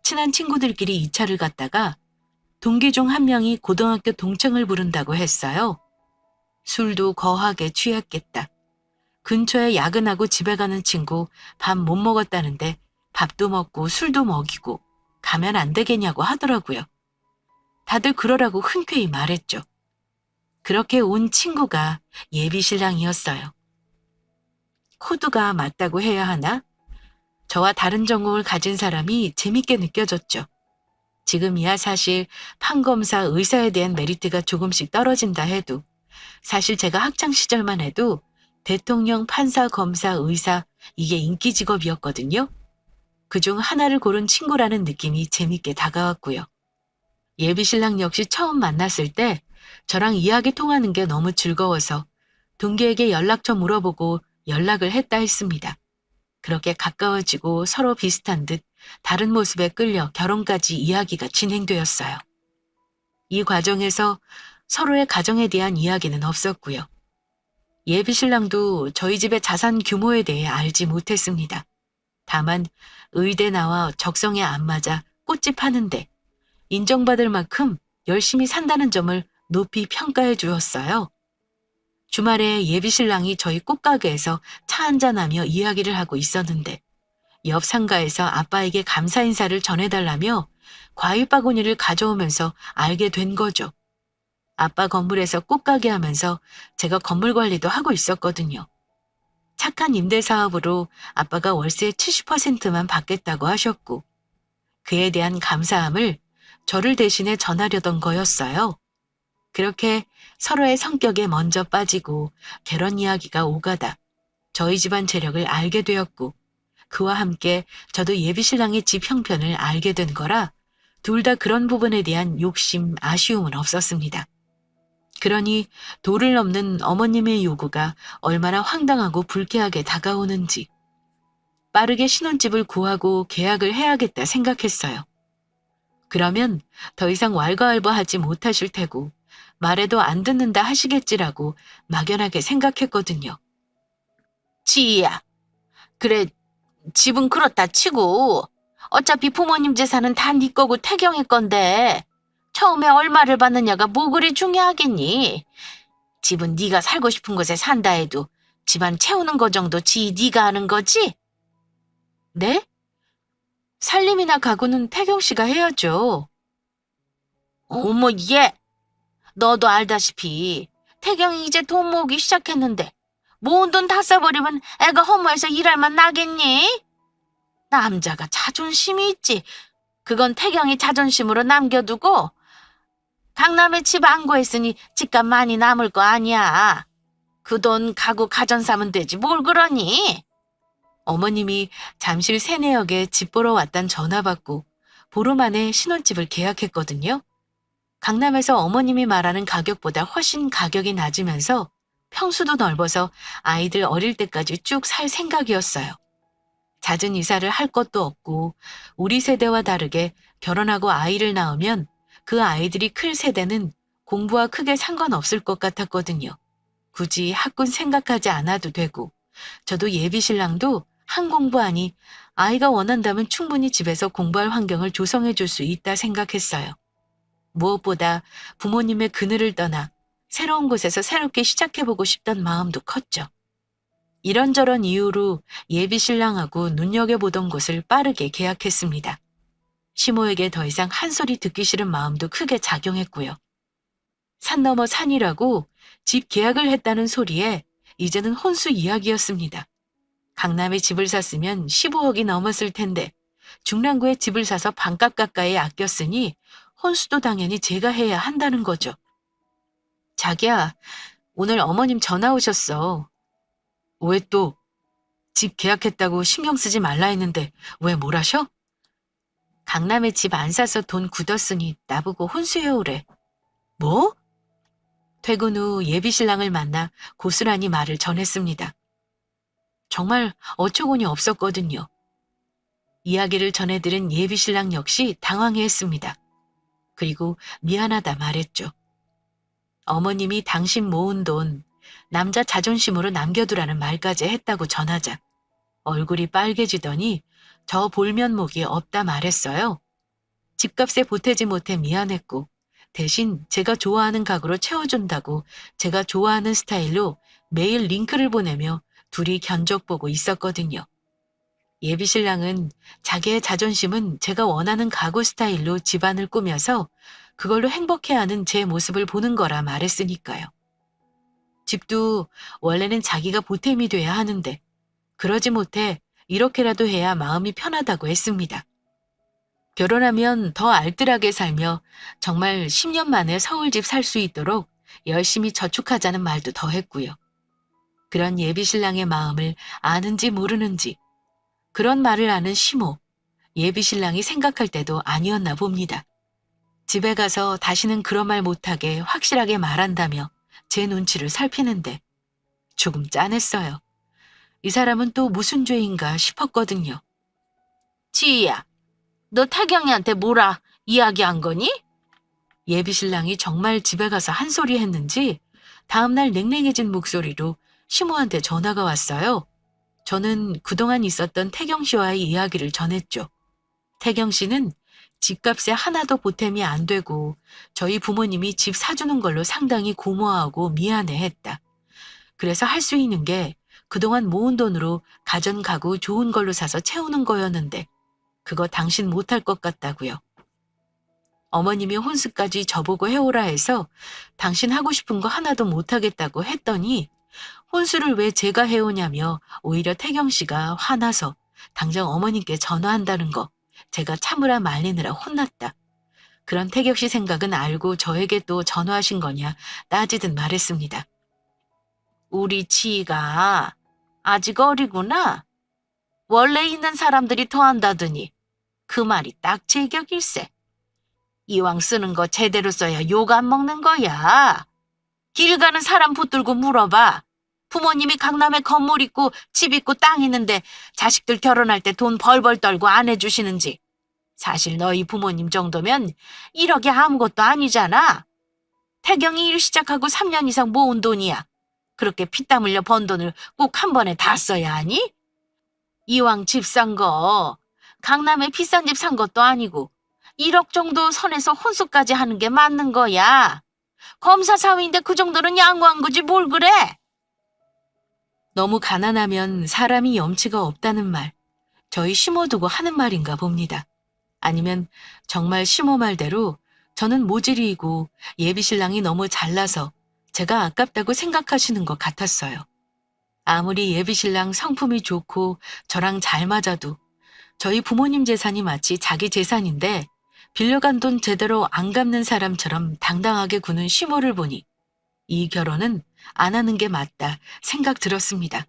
친한 친구들끼리 2차를 갔다가 동기 중 한 명이 고등학교 동창을 부른다고 했어요. 술도 거하게 취했겠다. 근처에 야근하고 집에 가는 친구 밥 못 먹었다는데 밥도 먹고 술도 먹이고 가면 안 되겠냐고 하더라고요. 다들 그러라고 흔쾌히 말했죠. 그렇게 온 친구가 예비 신랑이었어요. 코드가 맞다고 해야 하나? 저와 다른 전공을 가진 사람이 재밌게 느껴졌죠. 지금이야 사실 판검사 의사에 대한 메리트가 조금씩 떨어진다 해도 사실 제가 학창 시절만 해도 대통령, 판사, 검사, 의사 이게 인기 직업이었거든요. 그중 하나를 고른 친구라는 느낌이 재밌게 다가왔고요. 예비 신랑 역시 처음 만났을 때 저랑 이야기 통하는 게 너무 즐거워서 동기에게 연락처 물어보고 연락을 했다 했습니다. 그렇게 가까워지고 서로 비슷한 듯 다른 모습에 끌려 결혼까지 이야기가 진행되었어요. 이 과정에서 서로의 가정에 대한 이야기는 없었고요. 예비 신랑도 저희 집의 자산 규모에 대해 알지 못했습니다. 다만 의대 나와 적성에 안 맞아 꽃집 하는데 인정받을 만큼 열심히 산다는 점을 높이 평가해 주었어요. 주말에 예비 신랑이 저희 꽃가게에서 차 한잔하며 이야기를 하고 있었는데 옆 상가에서 아빠에게 감사 인사를 전해달라며 과일 바구니를 가져오면서 알게 된 거죠. 아빠 건물에서 꽃가게 하면서 제가 건물 관리도 하고 있었거든요. 착한 임대 사업으로 아빠가 월세 70%만 받겠다고 하셨고 그에 대한 감사함을 저를 대신해 전하려던 거였어요. 그렇게 서로의 성격에 먼저 빠지고 결혼 이야기가 오가다 저희 집안 재력을 알게 되었고 그와 함께 저도 예비 신랑의 집 형편을 알게 된 거라 둘 다 그런 부분에 대한 욕심, 아쉬움은 없었습니다. 그러니 도를 넘는 어머님의 요구가 얼마나 황당하고 불쾌하게 다가오는지 빠르게 신혼집을 구하고 계약을 해야겠다 생각했어요. 그러면 더 이상 왈가왈부하지 못하실 테고 말해도 안 듣는다 하시겠지라고 막연하게 생각했거든요. 지희야, 그래 집은 그렇다 치고 어차피 부모님 재산은 다 네 거고 태경이 건데 처음에 얼마를 받느냐가 뭐 그리 중요하겠니? 집은 네가 살고 싶은 곳에 산다 해도 집안 채우는 거 정도 지희 네가 하는 거지? 네? 살림이나 가구는 태경 씨가 해야죠. 어머 얘, 너도 알다시피 태경이 이제 돈 모으기 시작했는데 모은 돈 다 써버리면 애가 허무해서 일할 만 나겠니? 남자가 자존심이 있지. 그건 태경이 자존심으로 남겨두고 강남에 집 안 구했으니 집값 많이 남을 거 아니야. 그 돈 가구 가전 사면 되지 뭘 그러니? 어머님이 잠실 세내역에 집 보러 왔단 전화 받고 보름 만에 신혼집을 계약했거든요. 강남에서 어머님이 말하는 가격보다 훨씬 가격이 낮으면서 평수도 넓어서 아이들 어릴 때까지 쭉 살 생각이었어요. 잦은 이사를 할 것도 없고 우리 세대와 다르게 결혼하고 아이를 낳으면 그 아이들이 클 세대는 공부와 크게 상관없을 것 같았거든요. 굳이 학군 생각하지 않아도 되고 저도 예비 신랑도 한 공부하니 아이가 원한다면 충분히 집에서 공부할 환경을 조성해 줄 수 있다 생각했어요. 무엇보다 부모님의 그늘을 떠나 새로운 곳에서 새롭게 시작해보고 싶던 마음도 컸죠. 이런저런 이유로 예비 신랑하고 눈여겨보던 곳을 빠르게 계약했습니다. 시모에게 더 이상 한 소리 듣기 싫은 마음도 크게 작용했고요. 산 넘어 산이라고 집 계약을 했다는 소리에 이제는 혼수 이야기였습니다. 강남에 집을 샀으면 15억이 넘었을 텐데 중랑구에 집을 사서 반값 가까이 아꼈으니 혼수도 당연히 제가 해야 한다는 거죠. 자기야, 오늘 어머님 전화 오셨어. 왜 또? 집 계약했다고 신경 쓰지 말라 했는데 왜 뭘 하셔? 강남에 집 안 사서 돈 굳었으니 나보고 혼수해오래. 뭐? 퇴근 후 예비 신랑을 만나 고스란히 말을 전했습니다. 정말 어처구니 없었거든요. 이야기를 전해들은 예비 신랑 역시 당황해했습니다. 그리고 미안하다 말했죠. 어머님이 당신 모은 돈 남자 자존심으로 남겨두라는 말까지 했다고 전하자 얼굴이 빨개지더니 저 볼면목이 없다 말했어요. 집값에 보태지 못해 미안했고 대신 제가 좋아하는 가구로 채워준다고 제가 좋아하는 스타일로 매일 링크를 보내며 둘이 견적 보고 있었거든요. 예비신랑은 자기의 자존심은 제가 원하는 가구 스타일로 집안을 꾸며서 그걸로 행복해하는 제 모습을 보는 거라 말했으니까요. 집도 원래는 자기가 보탬이 돼야 하는데 그러지 못해 이렇게라도 해야 마음이 편하다고 했습니다. 결혼하면 더 알뜰하게 살며 정말 10년 만에 서울집 살 수 있도록 열심히 저축하자는 말도 더 했고요. 그런 예비신랑의 마음을 아는지 모르는지 그런 말을 아는 시모, 예비신랑이 생각할 때도 아니었나 봅니다. 집에 가서 다시는 그런 말 못하게 확실하게 말한다며 제 눈치를 살피는데 조금 짠했어요. 이 사람은 또 무슨 죄인가 싶었거든요. 지희야, 너 태경이한테 뭐라 이야기한 거니? 예비신랑이 정말 집에 가서 한 소리 했는지 다음날 냉랭해진 목소리로 시모한테 전화가 왔어요. 저는 그동안 있었던 태경 씨와의 이야기를 전했죠. 태경 씨는 집값에 하나도 보탬이 안 되고 저희 부모님이 집 사주는 걸로 상당히 고마워하고 미안해했다. 그래서 할 수 있는 게 그동안 모은 돈으로 가전 가구 좋은 걸로 사서 채우는 거였는데 그거 당신 못할 것 같다고요. 어머님이 혼수까지 저보고 해오라 해서 당신 하고 싶은 거 하나도 못하겠다고 했더니 혼수를 왜 제가 해오냐며 오히려 태경 씨가 화나서 당장 어머님께 전화한다는 거 제가 참으라 말리느라 혼났다. 그런 태경 씨 생각은 알고 저에게 또 전화하신 거냐 따지듯 말했습니다. 우리 지희가 아직 어리구나. 원래 있는 사람들이 더 한다더니 그 말이 딱 제격일세. 이왕 쓰는 거 제대로 써야 욕 안 먹는 거야. 길 가는 사람 붙들고 물어봐. 부모님이 강남에 건물 있고 집 있고 땅 있는데 자식들 결혼할 때 돈 벌벌 떨고 안 해주시는지. 사실 너희 부모님 정도면 1억이 아무것도 아니잖아. 태경이 일 시작하고 3년 이상 모은 돈이야. 그렇게 피땀 흘려 번 돈을 꼭 한 번에 다 써야 하니? 이왕 집 산 거 강남에 비싼 집 산 것도 아니고 1억 정도 선에서 혼수까지 하는 게 맞는 거야. 검사 사위인데 그 정도는 양호한 거지 뭘 그래? 너무 가난하면 사람이 염치가 없다는 말, 저희 시모 두고 하는 말인가 봅니다. 아니면 정말 시모 말대로 저는 모질이고 예비신랑이 너무 잘나서 제가 아깝다고 생각하시는 것 같았어요. 아무리 예비신랑 성품이 좋고 저랑 잘 맞아도 저희 부모님 재산이 마치 자기 재산인데 빌려간 돈 제대로 안 갚는 사람처럼 당당하게 구는 시모를 보니 이 결혼은 안 하는 게 맞다 생각 들었습니다.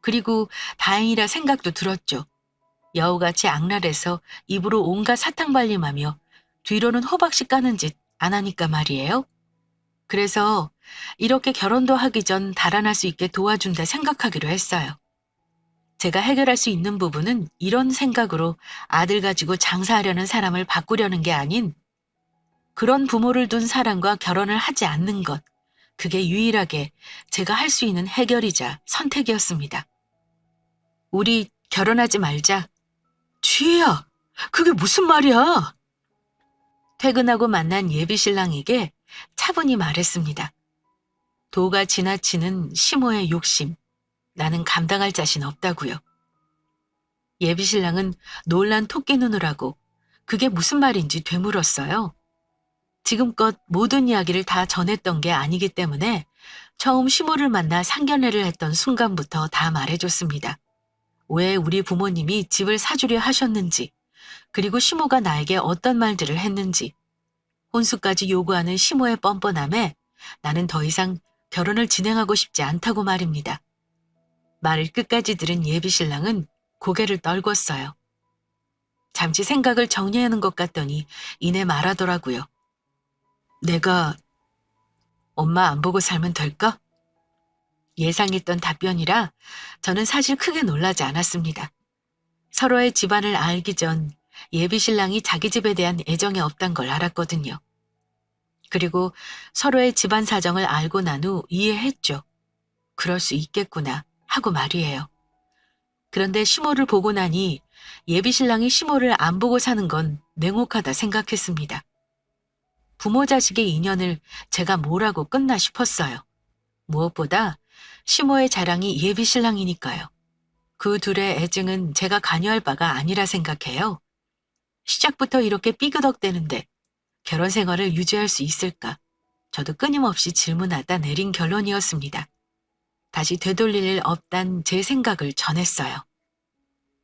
그리고 다행이라 생각도 들었죠. 여우같이 악랄해서 입으로 온갖 사탕 발림하며 뒤로는 호박씨 까는 짓 안 하니까 말이에요. 그래서 이렇게 결혼도 하기 전 달아날 수 있게 도와준다 생각하기로 했어요. 제가 해결할 수 있는 부분은 이런 생각으로 아들 가지고 장사하려는 사람을 바꾸려는 게 아닌 그런 부모를 둔 사람과 결혼을 하지 않는 것, 그게 유일하게 제가 할 수 있는 해결이자 선택이었습니다. 우리 결혼하지 말자. 지혜야, 그게 무슨 말이야? 퇴근하고 만난 예비신랑에게 차분히 말했습니다. 도가 지나치는 시모의 욕심, 나는 감당할 자신 없다고요. 예비신랑은 놀란 토끼 눈을 하고 그게 무슨 말인지 되물었어요. 지금껏 모든 이야기를 다 전했던 게 아니기 때문에 처음 시모를 만나 상견례를 했던 순간부터 다 말해줬습니다. 왜 우리 부모님이 집을 사주려 하셨는지, 그리고 시모가 나에게 어떤 말들을 했는지, 혼수까지 요구하는 시모의 뻔뻔함에 나는 더 이상 결혼을 진행하고 싶지 않다고 말입니다. 말을 끝까지 들은 예비신랑은 고개를 떨궜어요. 잠시 생각을 정리하는 것 같더니 이내 말하더라고요. 내가 엄마 안 보고 살면 될까? 예상했던 답변이라 저는 사실 크게 놀라지 않았습니다. 서로의 집안을 알기 전 예비신랑이 자기 집에 대한 애정이 없단 걸 알았거든요. 그리고 서로의 집안 사정을 알고 난 후 이해했죠. 그럴 수 있겠구나 하고 말이에요. 그런데 시모를 보고 나니 예비신랑이 시모를 안 보고 사는 건 냉혹하다 생각했습니다. 부모 자식의 인연을 제가 뭐라고 끝나 싶었어요. 무엇보다 시모의 자랑이 예비신랑이니까요. 그 둘의 애증은 제가 관여할 바가 아니라 생각해요. 시작부터 이렇게 삐그덕대는데 결혼 생활을 유지할 수 있을까? 저도 끊임없이 질문하다 내린 결론이었습니다. 다시 되돌릴 일 없단 제 생각을 전했어요.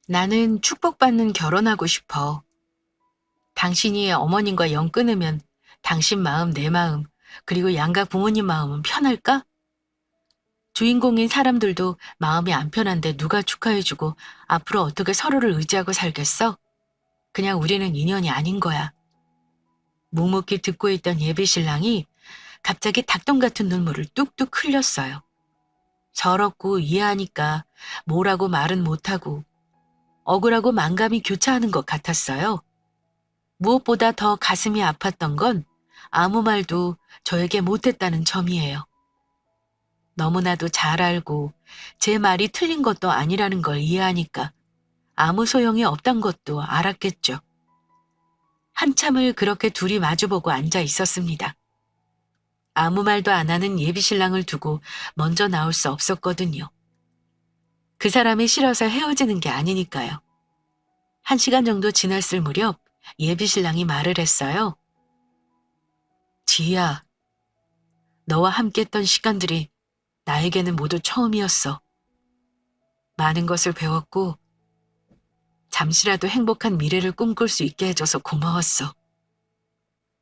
나는 축복받는 결혼하고 싶어. 당신이 어머님과 영 끊으면 당신 마음, 내 마음, 그리고 양가 부모님 마음은 편할까? 주인공인 사람들도 마음이 안 편한데 누가 축하해주고 앞으로 어떻게 서로를 의지하고 살겠어? 그냥 우리는 인연이 아닌 거야. 묵묵히 듣고 있던 예비신랑이 갑자기 닭똥 같은 눈물을 뚝뚝 흘렸어요. 서럽고 이해하니까 뭐라고 말은 못하고 억울하고 만감이 교차하는 것 같았어요. 무엇보다 더 가슴이 아팠던 건 아무 말도 저에게 못했다는 점이에요. 너무나도 잘 알고 제 말이 틀린 것도 아니라는 걸 이해하니까 아무 소용이 없단 것도 알았겠죠. 한참을 그렇게 둘이 마주보고 앉아 있었습니다. 아무 말도 안 하는 예비신랑을 두고 먼저 나올 수 없었거든요. 그 사람이 싫어서 헤어지는 게 아니니까요. 1시간 정도 지났을 무렵 예비신랑이 말을 했어요. 지희야, 너와 함께했던 시간들이 나에게는 모두 처음이었어. 많은 것을 배웠고 잠시라도 행복한 미래를 꿈꿀 수 있게 해줘서 고마웠어.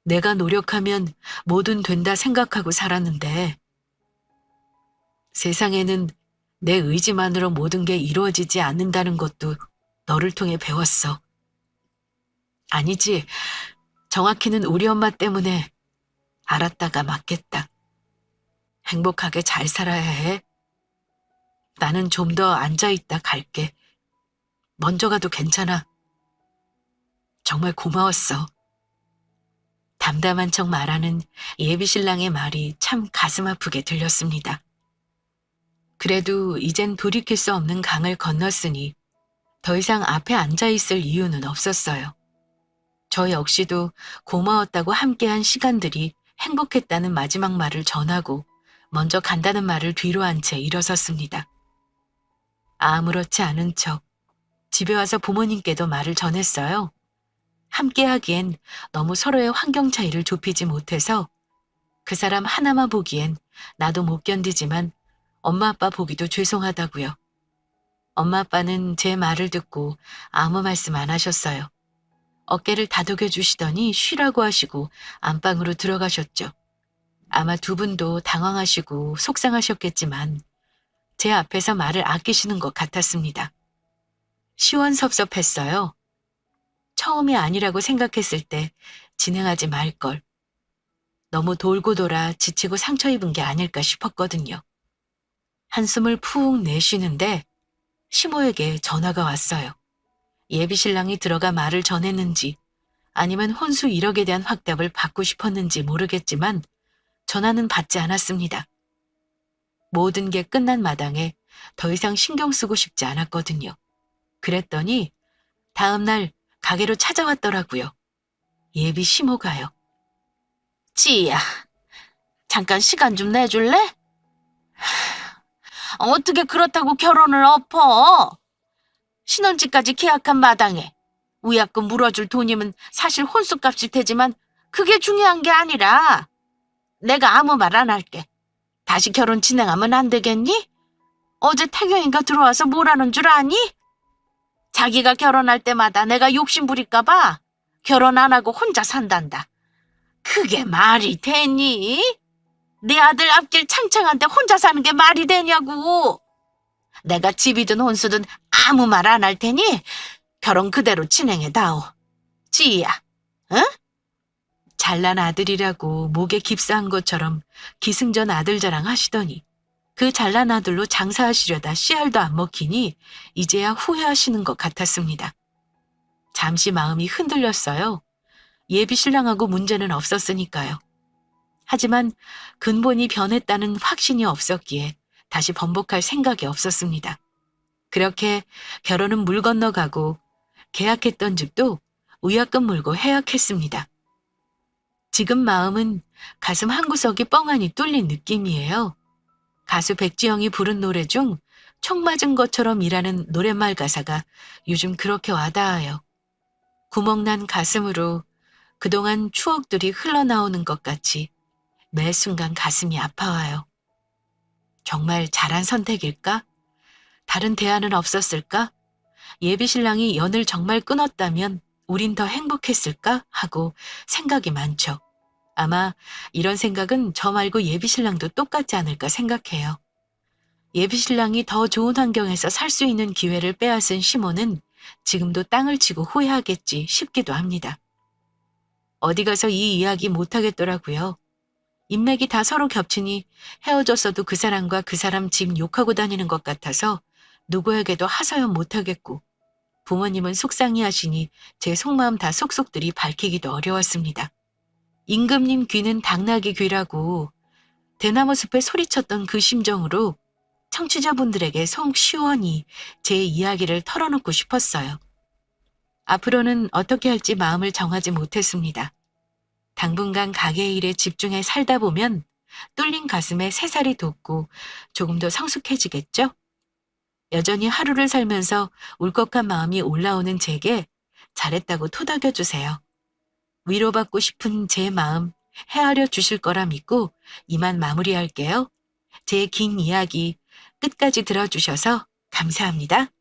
내가 노력하면 뭐든 된다 생각하고 살았는데 세상에는 내 의지만으로 모든 게 이루어지지 않는다는 것도 너를 통해 배웠어. 아니지, 정확히는 우리 엄마 때문에 알았다가 맞겠다. 행복하게 잘 살아야 해. 나는 좀 더 앉아있다 갈게. 먼저 가도 괜찮아. 정말 고마웠어. 담담한 척 말하는 예비신랑의 말이 참 가슴 아프게 들렸습니다. 그래도 이젠 돌이킬 수 없는 강을 건넜으니 더 이상 앞에 앉아있을 이유는 없었어요. 저 역시도 고마웠다고 함께한 시간들이 행복했다는 마지막 말을 전하고 먼저 간다는 말을 뒤로 한 채 일어섰습니다. 아무렇지 않은 척 집에 와서 부모님께도 말을 전했어요. 함께하기엔 너무 서로의 환경 차이를 좁히지 못해서 그 사람 하나만 보기엔 나도 못 견디지만 엄마 아빠 보기도 죄송하다고요. 엄마 아빠는 제 말을 듣고 아무 말씀 안 하셨어요. 어깨를 다독여 주시더니 쉬라고 하시고 안방으로 들어가셨죠. 아마 두 분도 당황하시고 속상하셨겠지만 제 앞에서 말을 아끼시는 것 같았습니다. 시원섭섭했어요. 처음이 아니라고 생각했을 때 진행하지 말걸. 너무 돌고 돌아 지치고 상처 입은 게 아닐까 싶었거든요. 한숨을 푹 내쉬는데 시모에게 전화가 왔어요. 예비신랑이 들어가 말을 전했는지 아니면 혼수 1억에 대한 확답을 받고 싶었는지 모르겠지만 전화는 받지 않았습니다. 모든 게 끝난 마당에 더 이상 신경 쓰고 싶지 않았거든요. 그랬더니 다음 날 가게로 찾아왔더라고요. 예비 시모가요. 지희야, 잠깐 시간 좀 내줄래? 어떻게 그렇다고 결혼을 엎어? 신혼집까지 계약한 마당에 위약금 물어줄 돈이면 사실 혼수값일 테지만 그게 중요한 게 아니라 내가 아무 말 안 할게. 다시 결혼 진행하면 안 되겠니? 어제 태경이가 들어와서 뭐라는 줄 아니? 자기가 결혼할 때마다 내가 욕심 부릴까 봐 결혼 안 하고 혼자 산단다. 그게 말이 되니? 내 아들 앞길 창창한데 혼자 사는 게 말이 되냐고. 내가 집이든 혼수든 아무 말 안 할 테니 결혼 그대로 진행해다오. 지희야, 응? 잘난 아들이라고 목에 깁스한 것처럼 기승전 아들 자랑 하시더니 그 잘난 아들로 장사하시려다 씨알도 안 먹히니 이제야 후회하시는 것 같았습니다. 잠시 마음이 흔들렸어요. 예비신랑하고 문제는 없었으니까요. 하지만 근본이 변했다는 확신이 없었기에 다시 번복할 생각이 없었습니다. 그렇게 결혼은 물 건너가고 계약했던 집도 위약금 물고 해약했습니다. 지금 마음은 가슴 한 구석이 뻥하니 뚫린 느낌이에요. 가수 백지영이 부른 노래 중 총 맞은 것처럼 일하는 노랫말 가사가 요즘 그렇게 와닿아요. 구멍난 가슴으로 그동안 추억들이 흘러나오는 것 같이 매 순간 가슴이 아파와요. 정말 잘한 선택일까? 다른 대안은 없었을까? 예비신랑이 연을 정말 끊었다면 우린 더 행복했을까? 하고 생각이 많죠. 아마 이런 생각은 저 말고 예비신랑도 똑같지 않을까 생각해요. 예비신랑이 더 좋은 환경에서 살 수 있는 기회를 빼앗은 시몬은 지금도 땅을 치고 후회하겠지 싶기도 합니다. 어디 가서 이 이야기 못하겠더라고요. 인맥이 다 서로 겹치니 헤어졌어도 그 사람과 그 사람 집 욕하고 다니는 것 같아서 누구에게도 하소연 못하겠고 부모님은 속상해 하시니 제 속마음 다 속속들이 밝히기도 어려웠습니다. 임금님 귀는 당나귀 귀라고 대나무 숲에 소리쳤던 그 심정으로 청취자분들에게 속 시원히 제 이야기를 털어놓고 싶었어요. 앞으로는 어떻게 할지 마음을 정하지 못했습니다. 당분간 가게 일에 집중해 살다 보면 뚫린 가슴에 새살이 돋고 조금 더 성숙해지겠죠? 여전히 하루를 살면서 울컥한 마음이 올라오는 제게 잘했다고 토닥여 주세요. 위로받고 싶은 제 마음 헤아려 주실 거라 믿고 이만 마무리할게요. 제 긴 이야기 끝까지 들어주셔서 감사합니다.